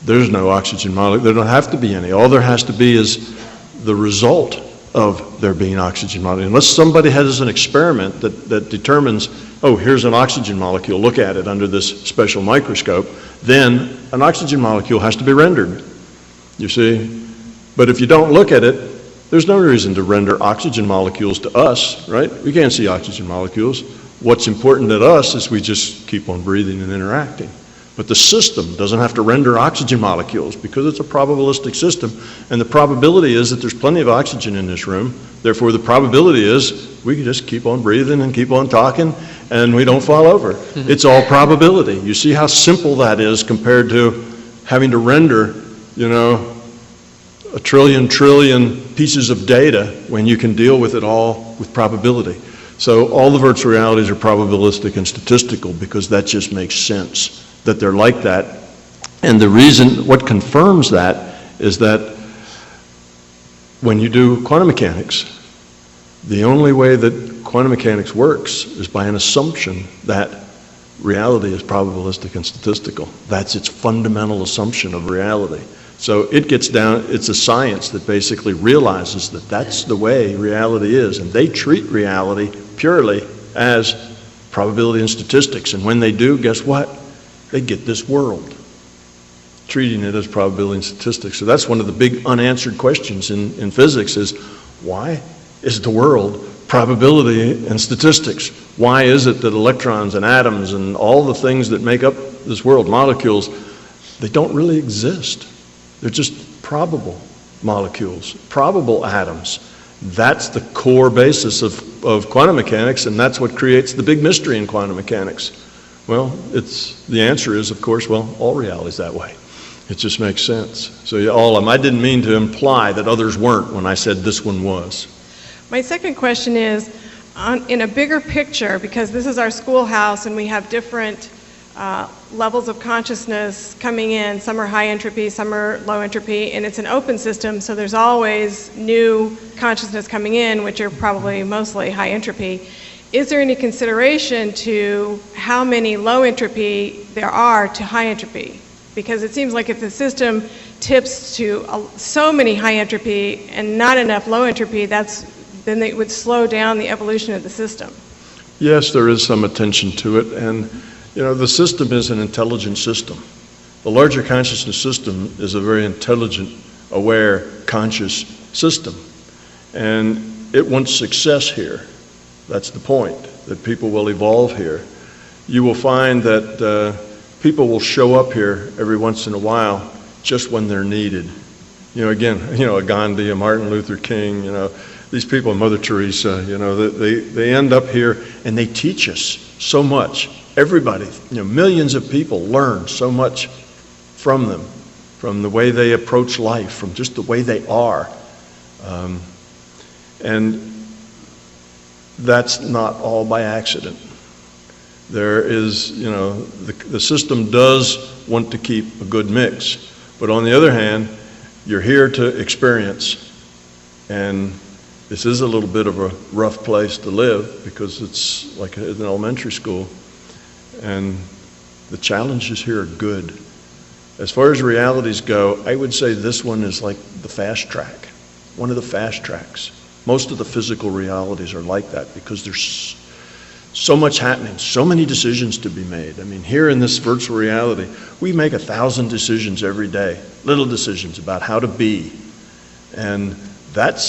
[SPEAKER 2] There's no oxygen molecule. There don't have to be any. All there has to be is the result of there being oxygen molecule. Unless somebody has an experiment that determines, oh, here's an oxygen molecule, look at it under this special microscope, then an oxygen molecule has to be rendered, you see? But if you don't look at it, there's no reason to render oxygen molecules to us, right? We can't see oxygen molecules. What's important to us is we just keep on breathing and interacting. But the system doesn't have to render oxygen molecules because it's a probabilistic system. And the probability is that there's plenty of oxygen in this room. Therefore, the probability is we can just keep on breathing and keep on talking and we don't fall over. It's all probability. You see how simple that is compared to having to render, a trillion pieces of data when you can deal with it all with probability. So all the virtual realities are probabilistic and statistical because that just makes sense that they're like that. And the reason, what confirms that is that when you do quantum mechanics, the only way that quantum mechanics works is by an assumption that reality is probabilistic and statistical. That's its fundamental assumption of reality. So it gets down, it's a science that basically realizes that that's the way reality is, and they treat reality purely as probability and statistics. And when they do, guess what? They get this world, treating it as probability and statistics. So that's one of the big unanswered questions in physics is, why is the world probability and statistics? Why is it that electrons and atoms and all the things that make up this world, molecules, they don't really exist? They're just probable molecules, probable atoms. That's the core basis of quantum mechanics, and that's what creates the big mystery in quantum mechanics. Well, the answer is, of course, well, all reality is that way. It just makes sense. So yeah, all of them. I didn't mean to imply that others weren't when I said this one was.
[SPEAKER 13] My second question is, in a bigger picture, because this is our schoolhouse and we have different levels of consciousness coming in. Some are high entropy, some are low entropy, and it's an open system, so there's always new consciousness coming in, which are probably mostly high entropy. Is there any consideration to how many low entropy there are to high entropy? Because it seems like if the system tips to so many high entropy and not enough low entropy, then it would slow down the evolution of the system.
[SPEAKER 2] Yes, there is some attention to it, and the system is an intelligent system. The larger consciousness system is a very intelligent, aware, conscious system, and it wants success here. That's the point, that people will evolve here. You will find that people will show up here every once in a while just when they're needed. Again, a Gandhi, a Martin Luther King, these people, Mother Teresa, they end up here and they teach us so much. Everybody, millions of people learn so much from them, from the way they approach life, from just the way they are. And that's not all by accident. There is, the system does want to keep a good mix. But on the other hand, you're here to experience. And this is a little bit of a rough place to live because it's like an elementary school. And the challenges here are good. As far as realities go, I would say this one is like the fast track, one of the fast tracks. Most of the physical realities are like that because there's so much happening, so many decisions to be made. I mean, here in this virtual reality, we make 1,000 decisions every day, little decisions about how to be. And we're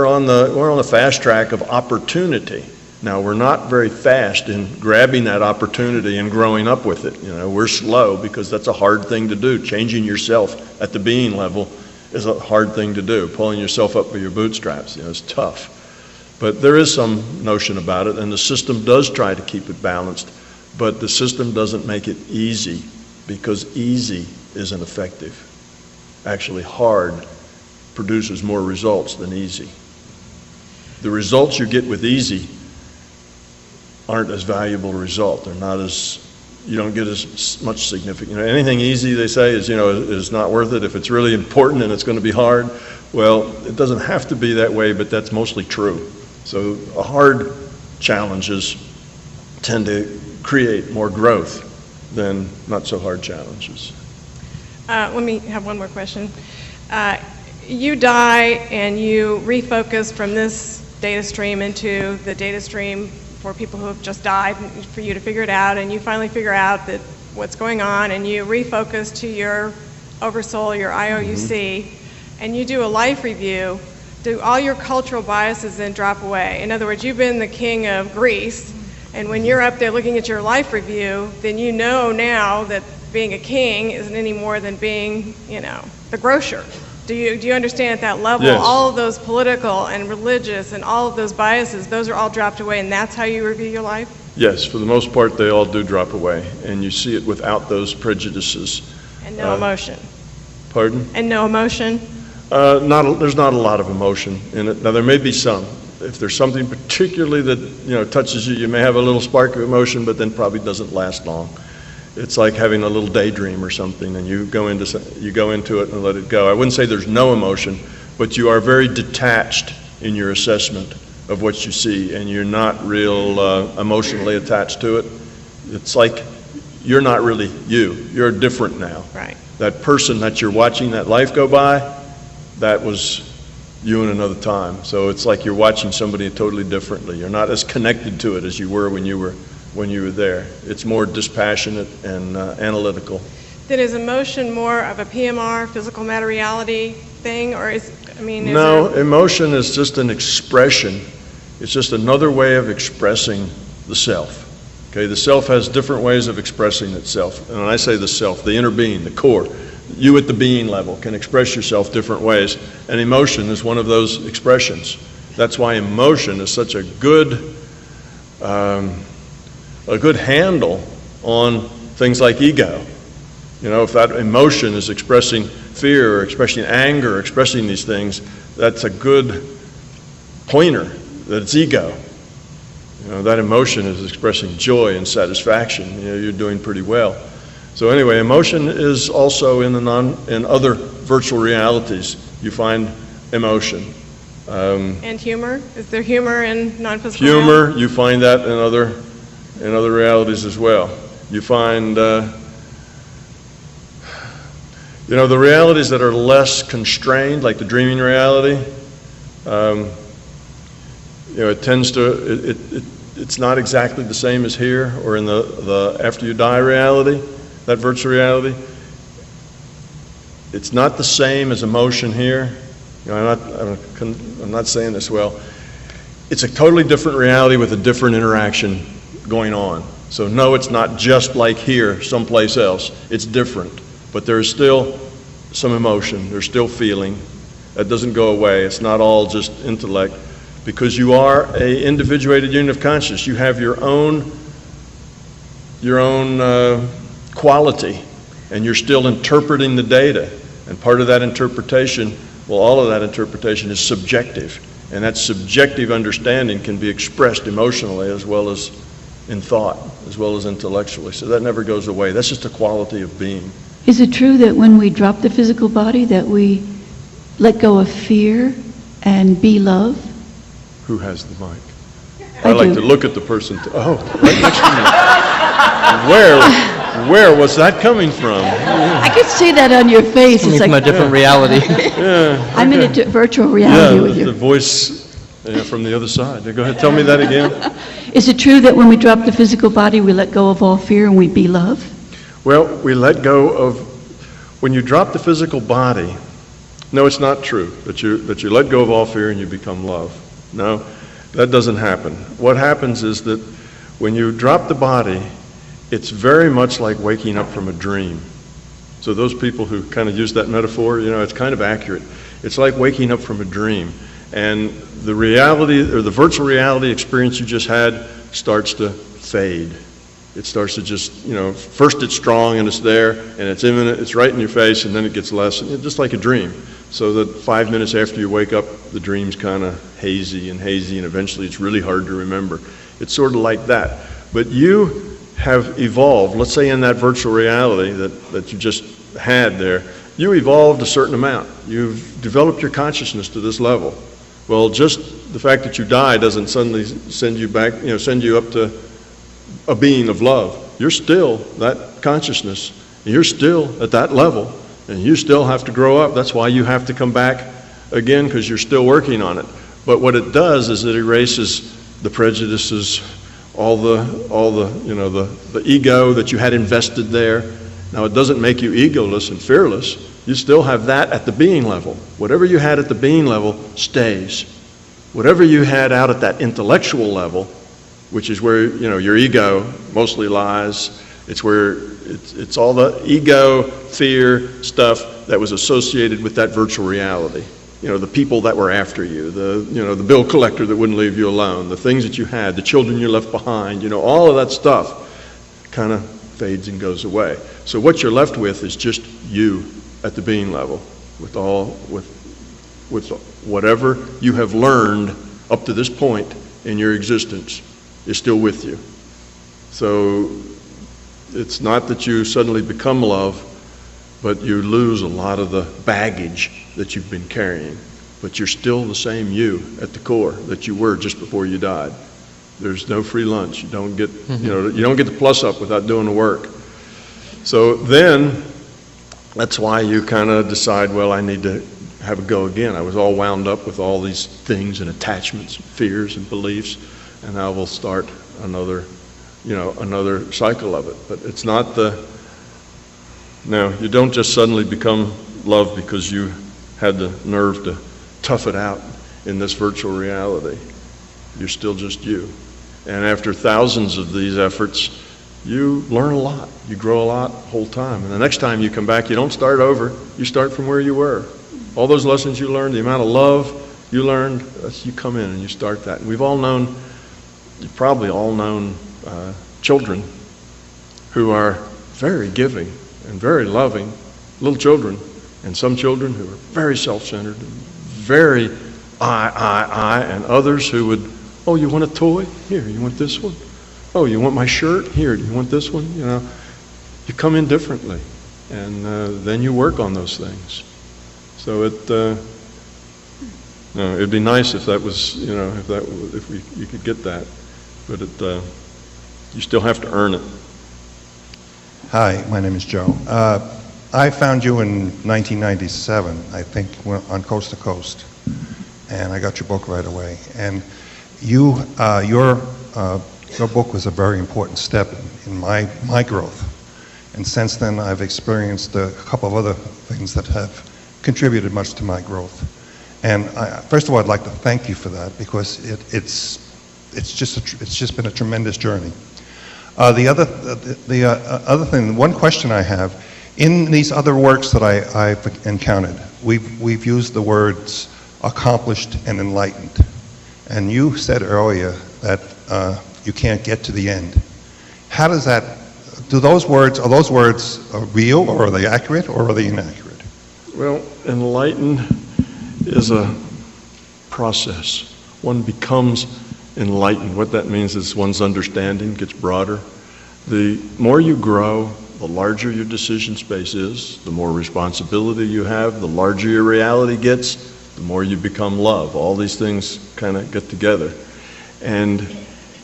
[SPEAKER 2] on the fast track of opportunity. Now, we're not very fast in grabbing that opportunity and growing up with it. We're slow because that's a hard thing to do. Changing yourself at the being level is a hard thing to do. Pulling yourself up by your bootstraps, is tough. But there is some notion about it, and the system does try to keep it balanced, but the system doesn't make it easy because easy isn't effective. Actually, hard produces more results than easy. The results you get with easy aren't as valuable a result. They're not as, you don't get as much significant. Anything easy, they say, is not worth it. If it's really important and it's going to be hard, well, it doesn't have to be that way, but that's mostly true. So hard challenges tend to create more growth than not so hard challenges.
[SPEAKER 13] Let me have one more question. You die and you refocus from this data stream into the data stream for people who have just died, for you to figure it out, and you finally figure out that what's going on, and you refocus to your oversoul, your IOUC, and you do a life review. Do all your cultural biases then drop away? In other words, you've been the king of Greece, and when you're up there looking at your life review, then you know now that being a king isn't any more than being, the grocer. Do you understand at that level,
[SPEAKER 2] yes.
[SPEAKER 13] All of those political and religious and all of those biases, those are all dropped away, and that's how you review your life?
[SPEAKER 2] Yes, for the most part, they all do drop away, and you see it without those prejudices.
[SPEAKER 13] And no emotion.
[SPEAKER 2] Pardon?
[SPEAKER 13] And no emotion?
[SPEAKER 2] There's not a lot of emotion in it. Now, there may be some. If there's something particularly that, touches you, you may have a little spark of emotion, but then probably doesn't last long. It's like having a little daydream or something, and you go into it and let it go. I wouldn't say there's no emotion, but you are very detached in your assessment of what you see, and you're not real emotionally attached to it. It's like you're not really you. You're different now.
[SPEAKER 13] Right.
[SPEAKER 2] That person that you're watching that life go by, that was you in another time. So it's like you're watching somebody totally differently. You're not as connected to it as you were when you were there. It's more dispassionate and analytical.
[SPEAKER 13] Then is emotion more of a PMR, physical matter reality thing, or
[SPEAKER 2] No, emotion is just an expression. It's just another way of expressing the self. Okay, the self has different ways of expressing itself. And when I say the self, the inner being, the core, you at the being level can express yourself different ways. And emotion is one of those expressions. That's why emotion is such a good handle on things like ego. If that emotion is expressing fear or expressing anger or expressing these things, that's a good pointer that it's ego. That emotion is expressing joy and satisfaction. You're doing pretty well. So anyway, emotion is also in other virtual realities. You find emotion.
[SPEAKER 13] And humor? Is there humor in non-physical
[SPEAKER 2] Humor,
[SPEAKER 13] reality?
[SPEAKER 2] you find that in other realities as well. You find, the realities that are less constrained, like the dreaming reality, it tends to, it's not exactly the same as here or in the after you die reality, that virtual reality. It's not the same as emotion here. I'm not saying this well. It's a totally different reality with a different interaction going on. So no, it's not just like here, someplace else. It's different. But there's still some emotion. There's still feeling. That doesn't go away. It's not all just intellect. Because you are an individuated unit of consciousness. You have your own quality, and you're still interpreting the data. And part of that interpretation, all of that interpretation is subjective. And that subjective understanding can be expressed emotionally as well as in thought, as well as intellectually. So that never goes away. That's just a quality of being.
[SPEAKER 3] Is it true that when we drop the physical body that we let go of fear and be love?
[SPEAKER 2] Who has the mic? I like to look at the person. Right next to me. Where was that coming from?
[SPEAKER 3] I could see that on your face.
[SPEAKER 1] It's from a different reality.
[SPEAKER 2] Yeah.
[SPEAKER 3] I'm in a virtual reality with you.
[SPEAKER 2] The voice from the other side. Go ahead, tell me that again.
[SPEAKER 3] Is it true that when we drop the physical body, we let go of all fear and we be love?
[SPEAKER 2] Well, we let go of, when you drop the physical body, no, it's not true that you let go of all fear and you become love. No, that doesn't happen. What happens is that when you drop the body, it's very much like waking up from a dream. So those people who kind of use that metaphor, it's kind of accurate. It's like waking up from a dream. And the reality, or the virtual reality experience you just had starts to fade. It starts to just, first it's strong and it's there and it's imminent, it's right in your face, and then it gets less, just like a dream. So that 5 minutes after you wake up, the dream's kind of hazy, and eventually it's really hard to remember. It's sort of like that. But you have evolved, let's say in that virtual reality that you just had there, you evolved a certain amount. You've developed your consciousness to this level. Well, just the fact that you die doesn't suddenly send you back, send you up to a being of love. You're still that consciousness. You're still at that level. And you still have to grow up. That's why you have to come back again, because you're still working on it. But what it does is it erases the prejudices, all the ego that you had invested there. Now, it doesn't make you egoless and fearless. You still have that at the being level. Whatever you had at the being level stays. Whatever you had out at that intellectual level, which is where your ego mostly lies, it's where it's all the ego, fear stuff that was associated with that virtual reality. The people that were after you, the bill collector that wouldn't leave you alone, the things that you had, the children you left behind, all of that stuff kind of fades and goes away. So what you're left with is just you at the being level, with whatever you have learned up to this point in your existence is still with you. So it's not that you suddenly become love, but you lose a lot of the baggage that you've been carrying. But you're still the same you at the core that you were just before you died. There's no free lunch. You don't get, you don't get the plus up without doing the work. So then, that's why you kind of decide, well, I need to have a go again. I was all wound up with all these things and attachments, and fears and beliefs, and now we'll start another, another cycle of it. But it's not no, you don't just suddenly become love because you had the nerve to tough it out in this virtual reality. You're still just you. And after thousands of these efforts, you learn a lot. You grow a lot the whole time. And the next time you come back, you don't start over. You start from where you were. All those lessons you learned, the amount of love you learned, you come in and you start that. And we've all known, you've probably all known children who are very giving and very loving, little children, and some children who are very self-centered, very I, and others who would, oh, you want a toy? Here, you want this one? Oh, you want my shirt? Here, do you want this one? You come in differently, and then you work on those things. So it'd be nice if that was, if you could get that, but you still have to earn it.
[SPEAKER 14] Hi, my name is Joe. I found you in 1997, I think, on Coast to Coast, and I got your book right away. And your book was a very important step in my growth. And since then, I've experienced a couple of other things that have contributed much to my growth. And first of all, I'd like to thank you for that, because it's just been a tremendous journey. The other thing, one question I have, in these other works that I've encountered, we've used the words accomplished and enlightened. And you said earlier that you can't get to the end. How does that, are those words real, or are they accurate, or are they inaccurate?
[SPEAKER 2] Well, enlightened is a process. One becomes enlightened. What that means is one's understanding gets broader. The more you grow, the larger your decision space is, the more responsibility you have, the larger your reality gets, the more you become love. All these things kind of get together. And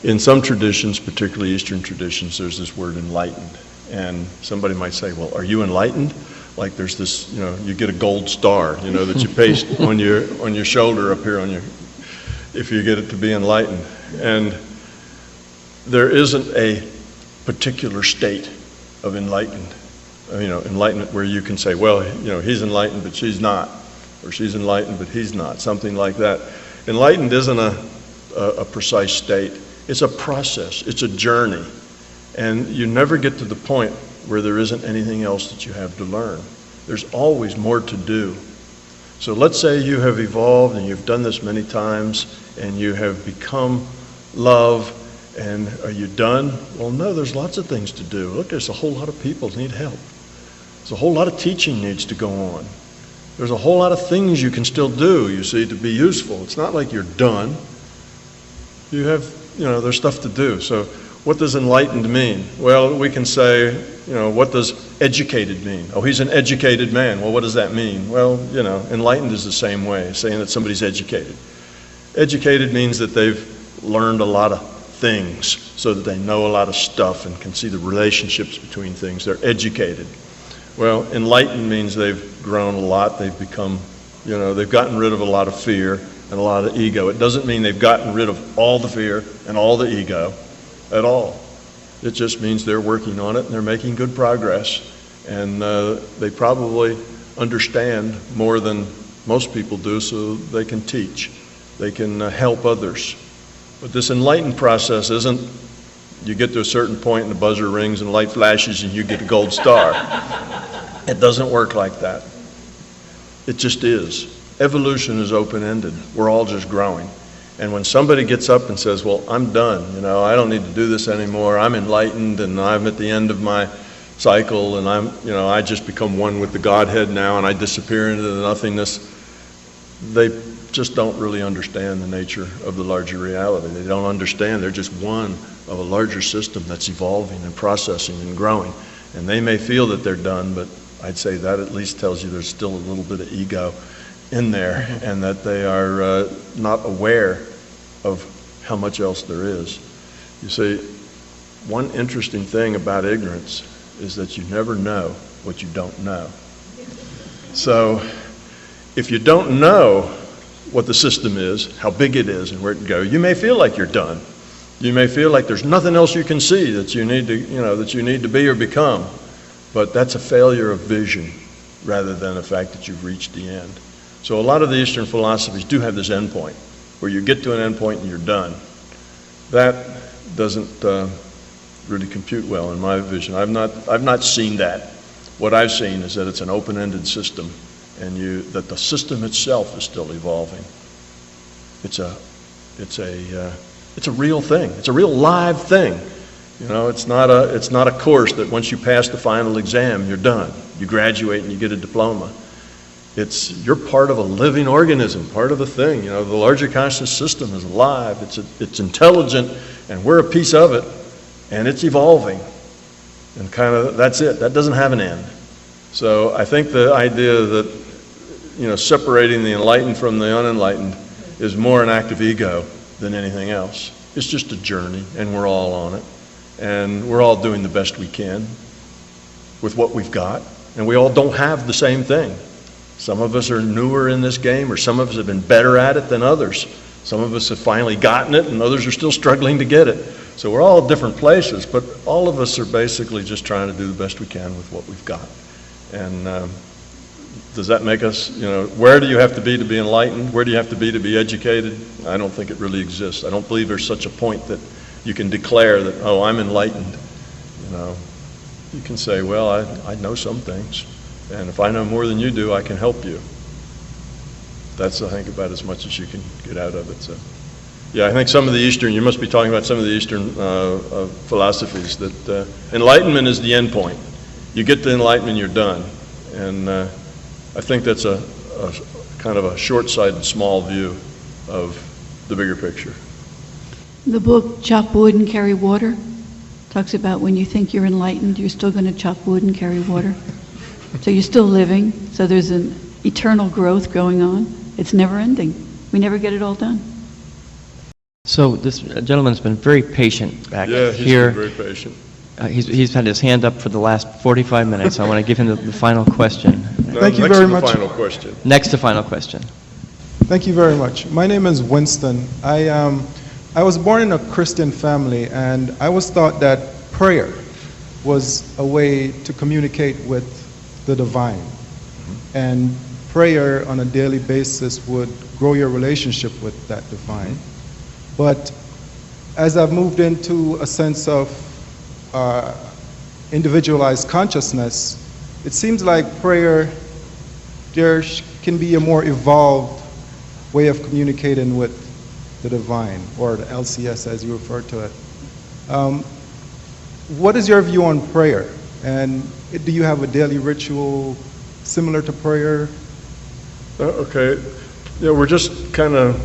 [SPEAKER 2] in some traditions, particularly Eastern traditions, there's this word enlightened. And somebody might say, well, are you enlightened? Like there's this, you get a gold star, that you paste on your shoulder up here if you get it to be enlightened. And there isn't a particular state of enlightenment where you can say, well, he's enlightened, but she's not, or she's enlightened, but he's not, something like that. Enlightened isn't a precise state. It's a process. It's a journey. And you never get to the point where there isn't anything else that you have to learn. There's always more to do. So let's say you have evolved and you've done this many times and you have become love, and are you done? Well, no, there's lots of things to do. Look, there's a whole lot of people that need help. There's a whole lot of teaching needs to go on. There's a whole lot of things you can still do, you see, to be useful. It's not like you're done. You have, there's stuff to do. So what does enlightened mean? Well, we can say, what does educated mean? Oh, he's an educated man. Well, what does that mean? Well, enlightened is the same way, saying that somebody's educated. Educated means that they've learned a lot of things so that they know a lot of stuff and can see the relationships between things. They're educated. Well, enlightened means they've grown a lot. They've become, they've gotten rid of a lot of fear and a lot of ego. It doesn't mean they've gotten rid of all the fear and all the ego at all. It just means they're working on it and they're making good progress. And they probably understand more than most people do, so they can teach. They can help others. But this enlightened process isn't you get to a certain point and the buzzer rings and light flashes and you get a gold star. It doesn't work like that. It just is. Evolution is open-ended. We're all just growing. And when somebody gets up and says, well, I'm done, I don't need to do this anymore, I'm enlightened and I'm at the end of my cycle and I just become one with the Godhead now and I disappear into the nothingness, they just don't really understand the nature of the larger reality. They don't understand. They're just one of a larger system that's evolving and processing and growing. And they may feel that they're done, but I'd say that at least tells you there's still a little bit of ego in there and that they are not aware of how much else there is. You see, one interesting thing about ignorance is that you never know what you don't know. So if you don't know what the system is, how big it is and where it can go, you may feel like you're done. You may feel like there's nothing else you can see that you need to be or become. But that's a failure of vision rather than the fact that you've reached the end. So a lot of the Eastern philosophies do have this end point, where you get to an end point and you're done. That doesn't really compute well in my vision. I've not seen that. What I've seen is that it's an open-ended system, and that the system itself is still evolving. It's a real thing. It's a real live thing. It's not a course that once you pass the final exam, you're done. You graduate and you get a diploma. You're part of a living organism, part of a thing. The larger conscious system is alive. It's intelligent, and we're a piece of it, and it's evolving. And that's it. That doesn't have an end. So I think the idea that separating the enlightened from the unenlightened is more an act of ego than anything else. It's just a journey, and we're all on it. And we're all doing the best we can with what we've got. And we all don't have the same thing. Some of us are newer in this game, or some of us have been better at it than others. Some of us have finally gotten it, and others are still struggling to get it. So we're all at different places, but all of us are basically just trying to do the best we can with what we've got. And does that make us, where do you have to be enlightened? Where do you have to be educated? I don't think it really exists. I don't believe there's such a point that you can declare that, oh, I'm enlightened. You can say, well, I know some things, and if I know more than you do, I can help you. That's, I think, about as much as you can get out of it. So, yeah, I think some of the Eastern, you must be talking about some of the Eastern philosophies, that enlightenment is the end point. You get to enlightenment, you're done. And I think that's a kind of a short-sighted, small view of the bigger picture.
[SPEAKER 3] The book Chop Wood and Carry Water talks about when you think you're enlightened, you're still going to chop wood and carry water. So you're still living. So there's an eternal growth going on. It's never ending. We never get it all done.
[SPEAKER 1] So this gentleman's been very patient back here.
[SPEAKER 2] Yeah, he's been very patient.
[SPEAKER 1] He's had his hand up for the last 45 minutes. I want to give him the final question.
[SPEAKER 15] Thank you very much.
[SPEAKER 2] Next to the final question.
[SPEAKER 1] Next to final question.
[SPEAKER 15] Thank you very much. My name is Winston. I was born in a Christian family, and I was taught that prayer was a way to communicate with the divine. And prayer on a daily basis would grow your relationship with that divine. But as I've moved into a sense of individualized consciousness, it seems like prayer, there can be a more evolved way of communicating with the divine, or the LCS as you refer to it. What is your view on prayer? And do you have a daily ritual similar to prayer?
[SPEAKER 2] Okay. Yeah, we're just kind of,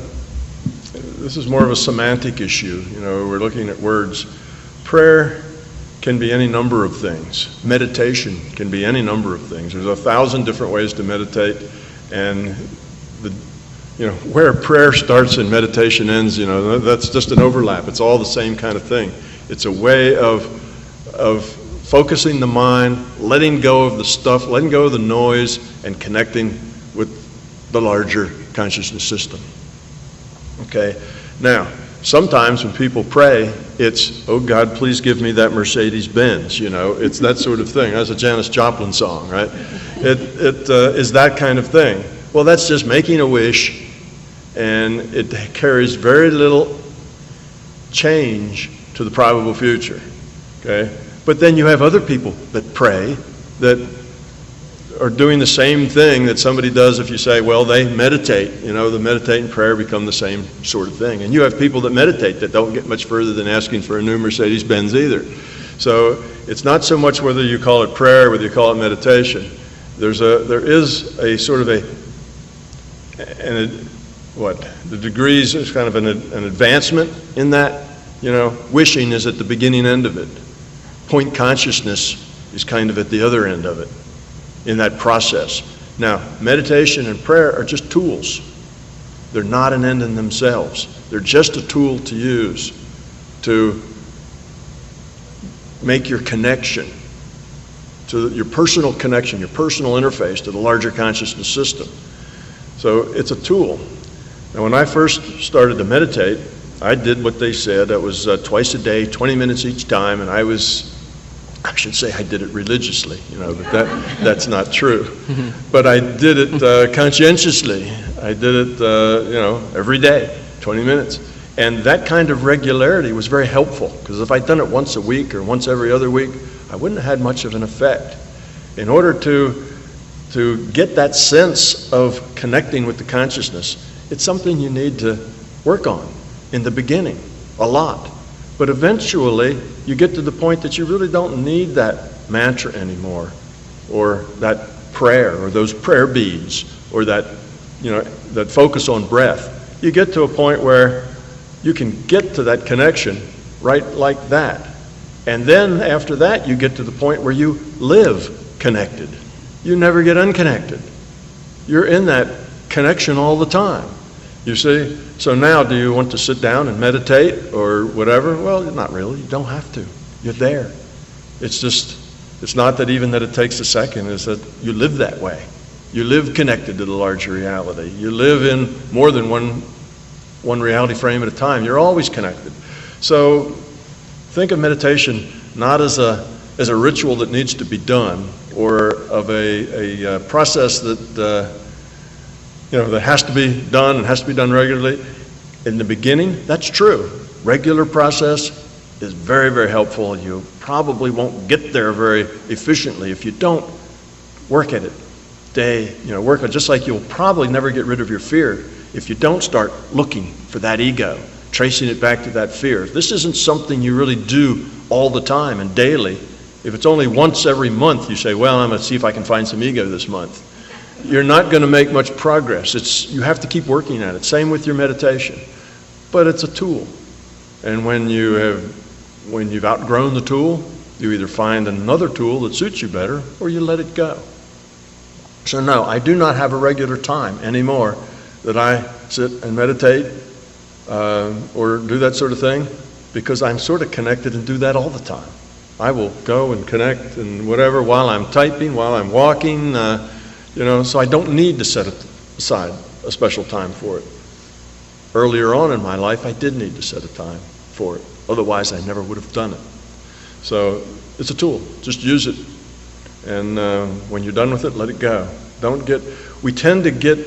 [SPEAKER 2] this is more of a semantic issue. We're looking at words. Prayer can be any number of things. Meditation can be any number of things. There's 1,000 different ways to meditate, and where prayer starts and meditation ends, that's just an overlap. It's all the same kind of thing. It's a way of focusing the mind, letting go of the stuff, letting go of the noise, and connecting with the larger consciousness system. Okay? Now, sometimes when people pray, it's, oh God, please give me that Mercedes-Benz, it's that sort of thing. That's a Janis Joplin song, right? It is that kind of thing. Well, that's just making a wish, and it carries very little change to the probable future, okay? But then you have other people that pray that are doing the same thing that somebody does if you say, well, they meditate. You know, the meditate and prayer become the same sort of thing. And you have people that meditate that don't get much further than asking for a new Mercedes-Benz either. So it's not so much whether you call it prayer, whether you call it meditation. There is a sort of the degrees is kind of an advancement in that. You know, wishing is at the beginning end of it. Point consciousness is kind of at the other end of it in that process. Now, meditation and prayer are just tools. They're not an end in themselves. They're just a tool to use to make your connection, to your personal connection, your personal interface to the larger consciousness system. So it's a tool. Now, when I first started to meditate, I did what they said. That was twice a day, 20 minutes each time, and I should say I did it religiously, you know, but that's not true. But I did it conscientiously. I did it, every day, 20 minutes. And that kind of regularity was very helpful, because if I'd done it once a week or once every other week, I wouldn't have had much of an effect. In order to get that sense of connecting with the consciousness, it's something you need to work on in the beginning, a lot. But eventually, you get to the point that you really don't need that mantra anymore, or that prayer, or those prayer beads, or that focus on breath. You get to a point where you can get to that connection right like that. And then after that, you get to the point where you live connected. You never get unconnected. You're in that connection all the time. You see? So now, do you want to sit down and meditate or whatever? Well, not really. You don't have to. You're there. It's not that even that it takes a second, it's that you live that way. You live connected to the larger reality. You live in more than one reality frame at a time. You're always connected. So think of meditation not as a ritual that needs to be done, or of a process that that has to be done and has to be done regularly. In the beginning, that's true. Regular process is very, very helpful. You probably won't get there very efficiently if you don't work at it work on, just like you'll probably never get rid of your fear if you don't start looking for that ego, tracing it back to that fear. This isn't something you really do all the time and daily. If it's only once every month you say, well, I'm going to see if I can find some ego this month, you're not going to make much progress. You have to keep working at it. Same with your meditation. But it's a tool. And when you've outgrown the tool, you either find another tool that suits you better, or you let it go. So no, I do not have a regular time anymore that I sit and meditate or do that sort of thing, because I'm sort of connected and do that all the time. I will go and connect and whatever while I'm typing, while I'm walking, so I don't need to set aside a special time for it. Earlier on in my life, I did need to set a time for it. Otherwise, I never would have done it. So it's a tool. Just use it. And when you're done with it, let it go. We tend to get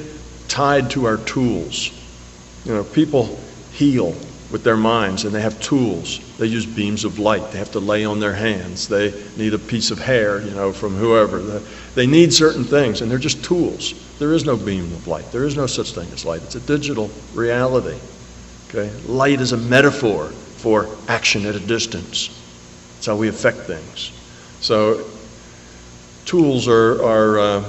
[SPEAKER 2] tied to our tools. People heal with their minds, and they have tools. They use beams of light. They have to lay on their hands. They need a piece of hair, from whoever. They need certain things, and they're just tools. There is no beam of light. There is no such thing as light. It's a digital reality. Okay? Light is a metaphor for action at a distance. It's how we affect things. So tools are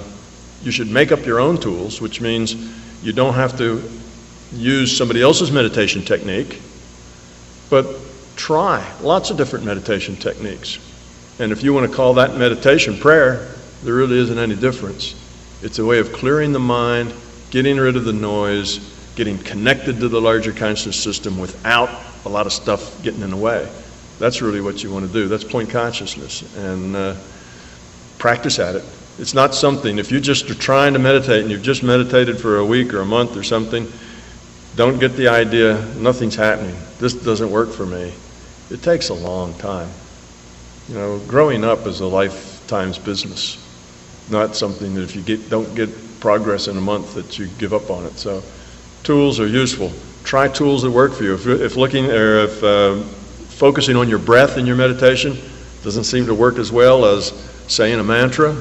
[SPEAKER 2] you should make up your own tools, which means you don't have to use somebody else's meditation technique, but try lots of different meditation techniques. And if you want to call that meditation prayer, there really isn't any difference. It's a way of clearing the mind, getting rid of the noise, getting connected to the larger consciousness system without a lot of stuff getting in the way. That's really what you want to do. That's point consciousness. And practice at it. It's not something, if you just are trying to meditate and you've just meditated for a week or a month or something, don't get the idea, nothing's happening. This doesn't work for me. It takes a long time. Growing up is a lifetime's business. Not something that if you don't get progress in a month that you give up on it. So tools are useful. Try tools that work for you. If focusing on your breath in your meditation doesn't seem to work as well as saying a mantra,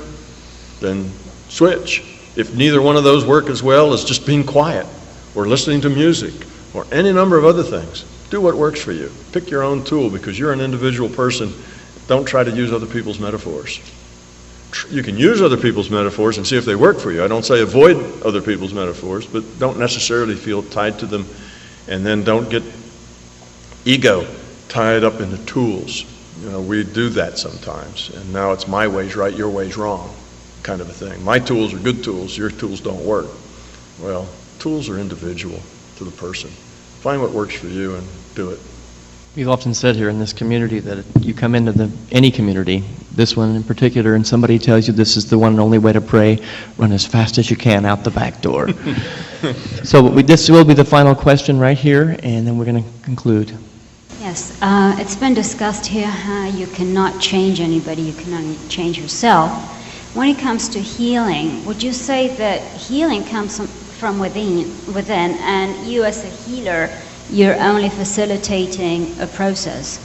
[SPEAKER 2] then Switch. If neither one of those work as well as just being quiet or listening to music or any number of other things, do what works for you. Pick your own tool because you're an individual person. Don't try to use other people's metaphors. You can use other people's metaphors and see if they work for you. I don't say avoid other people's metaphors, but don't necessarily feel tied to them, and then don't get ego tied up in the tools. You know, we do that sometimes, and now it's my way's right, your way's wrong, kind of a thing. My tools are good tools, your tools don't work. Well, tools are individual to the person. Find what works for you and do it.
[SPEAKER 1] We've often said here in this community that you come into any community, this one in particular, and somebody tells you this is the one and only way to pray, run as fast as you can out the back door. So this will be the final question right here, and then we're going to conclude.
[SPEAKER 16] Yes, it's been discussed here how you cannot change anybody, you can only change yourself. When it comes to healing, would you say that healing comes from within, and you as a healer, you're only facilitating a process?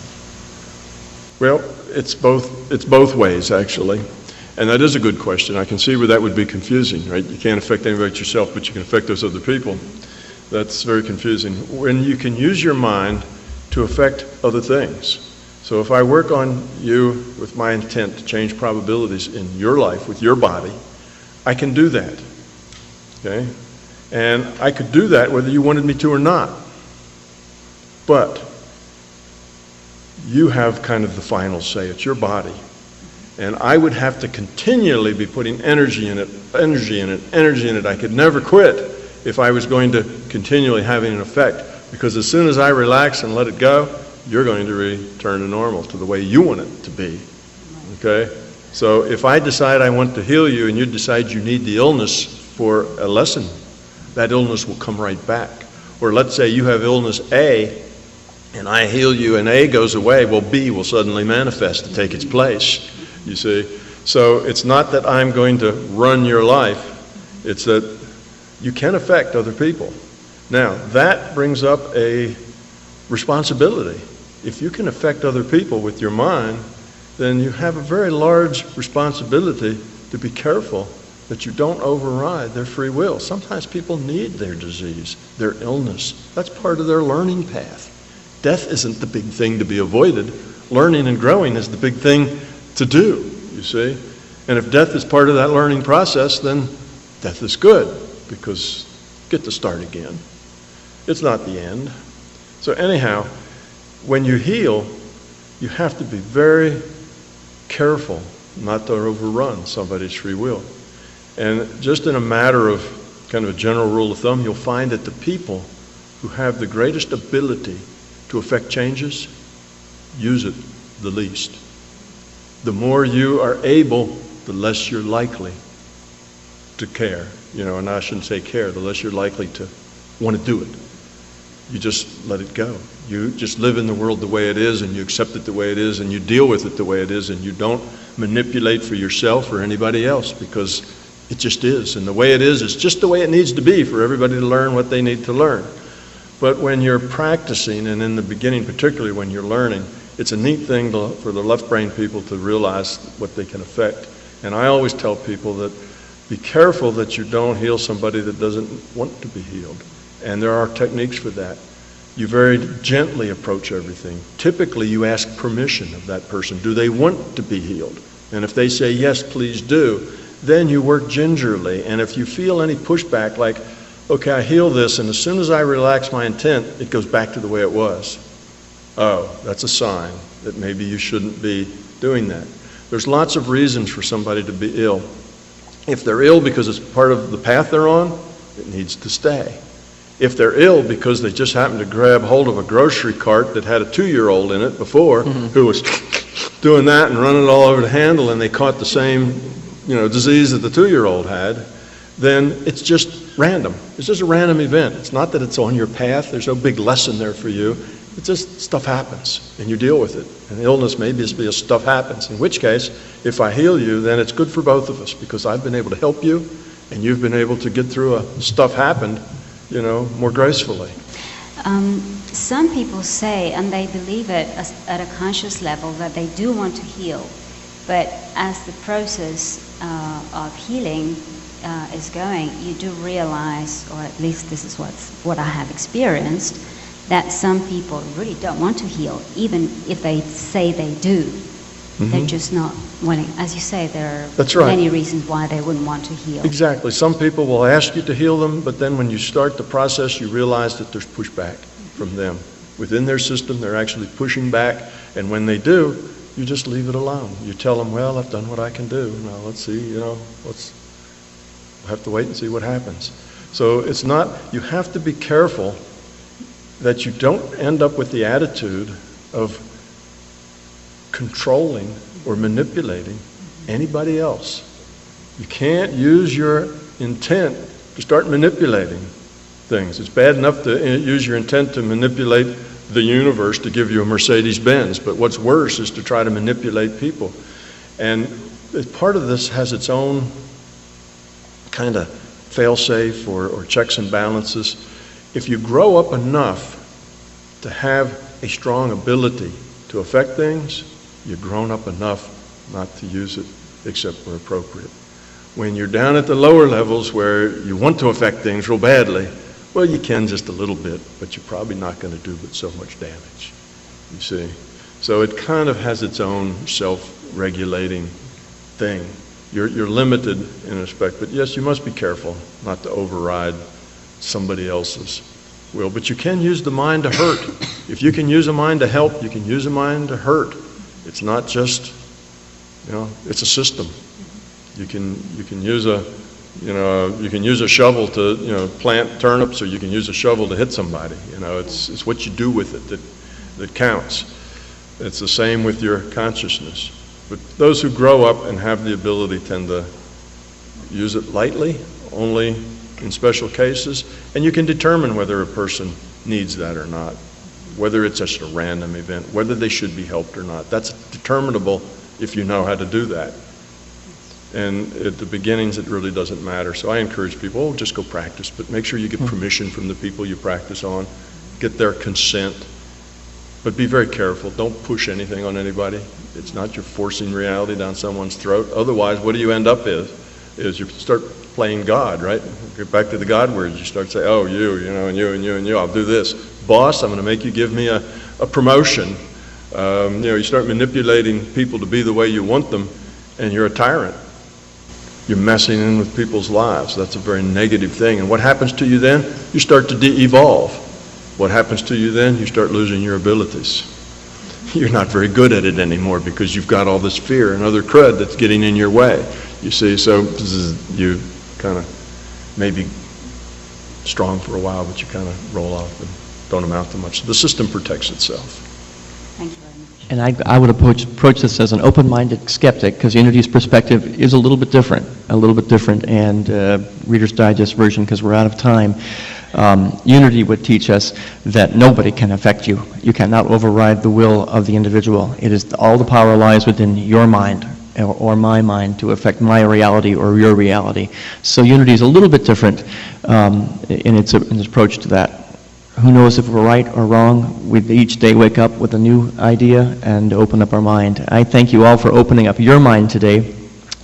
[SPEAKER 2] Well, it's both ways, actually. And that is a good question. I can see where that would be confusing, right? You can't affect anybody but yourself, but you can affect those other people. That's very confusing. When you can use your mind to affect other things. So if I work on you with my intent to change probabilities in your life, with your body, I can do that, okay? And I could do that whether you wanted me to or not. But you have kind of the final say. It's your body. And I would have to continually be putting energy in it, energy in it, energy in it. I could never quit if I was going to continually having an effect. Because as soon as I relax and let it go, you're going to return to normal, to the way you want it to be. Okay? So if I decide I want to heal you and you decide you need the illness for a lesson, that illness will come right back. Or let's say you have illness A, and I heal you and A goes away, well, B will suddenly manifest to take its place, you see. So it's not that I'm going to run your life, it's that you can affect other people. Now, that brings up a responsibility. If you can affect other people with your mind, then you have a very large responsibility to be careful that you don't override their free will. Sometimes people need their disease, their illness. That's part of their learning path. Death isn't the big thing to be avoided. Learning and growing is the big thing to do, you see. And if death is part of that learning process, then death is good because you get to start again. It's not the end. So anyhow, when you heal, you have to be very careful not to overrun somebody's free will. And just in a matter of kind of a general rule of thumb, you'll find that the people who have the greatest ability to affect changes use it the least. The more you are able, the less you're likely to care. You know, and I shouldn't say care, the less you're likely to want to do it. You just let it go. You just live in the world the way it is, and you accept it the way it is, and you deal with it the way it is, and you don't manipulate for yourself or anybody else, because it just is. And the way it is just the way it needs to be for everybody to learn what they need to learn. But when you're practicing, and in the beginning particularly when you're learning, it's a neat thing for the left brain people to realize what they can affect. And I always tell people that be careful that you don't heal somebody that doesn't want to be healed. And there are techniques for that. You very gently approach everything. Typically you ask permission of that person. Do they want to be healed? And if they say, yes, please do, then you work gingerly. And if you feel any pushback, like, okay, I heal this, and as soon as I relax my intent, it goes back to the way it was. Oh, that's a sign that maybe you shouldn't be doing that. There's lots of reasons for somebody to be ill. If they're ill because it's part of the path they're on, it needs to stay. If they're ill because they just happened to grab hold of a grocery cart that had a 2-year-old in it before, who was doing that and running it all over the handle, and they caught the same, disease that the 2-year-old had, then it's just random. It's just a random event. It's not that it's on your path. There's no big lesson there for you. It's just stuff happens, and you deal with it. And illness may just be a stuff happens, in which case, if I heal you, then it's good for both of us, because I've been able to help you, and you've been able to get through a stuff happened, more gracefully.
[SPEAKER 16] Some people say, and they believe it at a conscious level, that they do want to heal, But as the process of healing is going, you do realize, or at least this is what I have experienced, that some people really don't want to heal, even if they say they do.
[SPEAKER 2] Mm-hmm.
[SPEAKER 16] They're just not willing. As you say, there are
[SPEAKER 2] That's right.
[SPEAKER 16] many reasons why they wouldn't want to heal.
[SPEAKER 2] Exactly. Some people will ask you to heal them, but then when you start the process, you realize that there's pushback from them. Within their system, they're actually pushing back, and when they do, you just leave it alone. You tell them, well, I've done what I can do. Now let's see, we'll have to wait and see what happens. So it's not, you have to be careful that you don't end up with the attitude of controlling or manipulating anybody else. You can't use your intent to start manipulating things. It's bad enough to use your intent to manipulate the universe to give you a Mercedes-Benz, but what's worse is to try to manipulate people. And part of this has its own kind of fail-safe or checks and balances. If you grow up enough to have a strong ability to affect things, you've grown up enough not to use it except where appropriate. When you're down at the lower levels where you want to affect things real badly, well, you can just a little bit, but you're probably not going to do but so much damage, you see. So it kind of has its own self-regulating thing. You're limited in respect, but yes, you must be careful not to override somebody else's will. But you can use the mind to hurt. If you can use a mind to help, you can use a mind to hurt. It's not just, it's a system. You can use you can use a shovel to plant turnips, or you can use a shovel to hit somebody. It's what you do with it that counts. It's the same with your consciousness. But those who grow up and have the ability tend to use it lightly, only in special cases, and you can determine whether a person needs that or not, whether it's just a random event, whether they should be helped or not. That's determinable if you know how to do that. And at the beginnings, it really doesn't matter. So I encourage people, just go practice, but make sure you get permission from the people you practice on, get their consent, but be very careful. Don't push anything on anybody. It's not you're forcing reality down someone's throat. Otherwise, what do you end up is you start playing God, right? Get back to the God words. You start saying, oh, you, and you, and you, and you, I'll do this. Boss, I'm going to make you give me a promotion. You start manipulating people to be the way you want them, and you're a tyrant. You're messing in with people's lives. That's a very negative thing. And what happens to you then? You start to de-evolve. What happens to you then? You start losing your abilities. You're not very good at it anymore because you've got all this fear and other crud that's getting in your way. You see, so you kind of maybe strong for a while, but you kind of roll off and don't amount to much. The system protects itself.
[SPEAKER 16] Thank you very much.
[SPEAKER 1] And I would approach this as an open-minded skeptic, because Unity's perspective is a little bit different, and Reader's Digest version, because we're out of time. Unity would teach us that nobody can affect you. You cannot override the will of the individual. It is all the power lies within your mind or my mind to affect my reality or your reality. So Unity is a little bit different in its approach to that. Who knows if we're right or wrong? We each day wake up with a new idea and open up our mind. I thank you all for opening up your mind today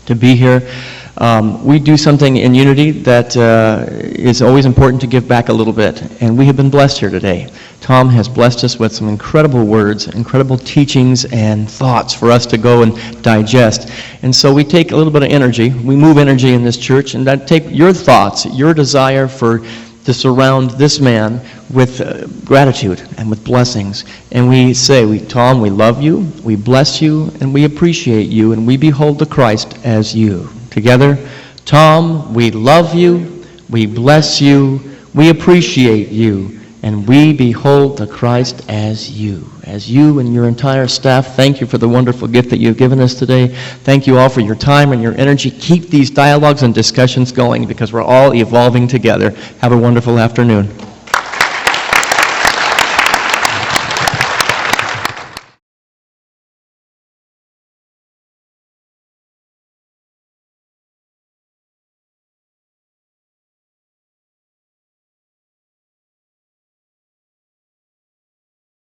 [SPEAKER 1] to be here. We do something in Unity that is always important to give back a little bit, and we have been blessed here today. Tom has blessed us with some incredible words, incredible teachings and thoughts for us to go and digest. And so we take a little bit of energy, we move energy in this church, and that take your thoughts, your desire to surround this man with gratitude and with blessings. And we say, Tom, we love you, we bless you, and we appreciate you, and we behold the Christ as you. Together, Tom, we love you, we bless you, we appreciate you, and we behold the Christ as you. As you and your entire staff, thank you for the wonderful gift that you've given us today. Thank you all for your time and your energy. Keep these dialogues and discussions going, because we're all evolving together. Have a wonderful afternoon.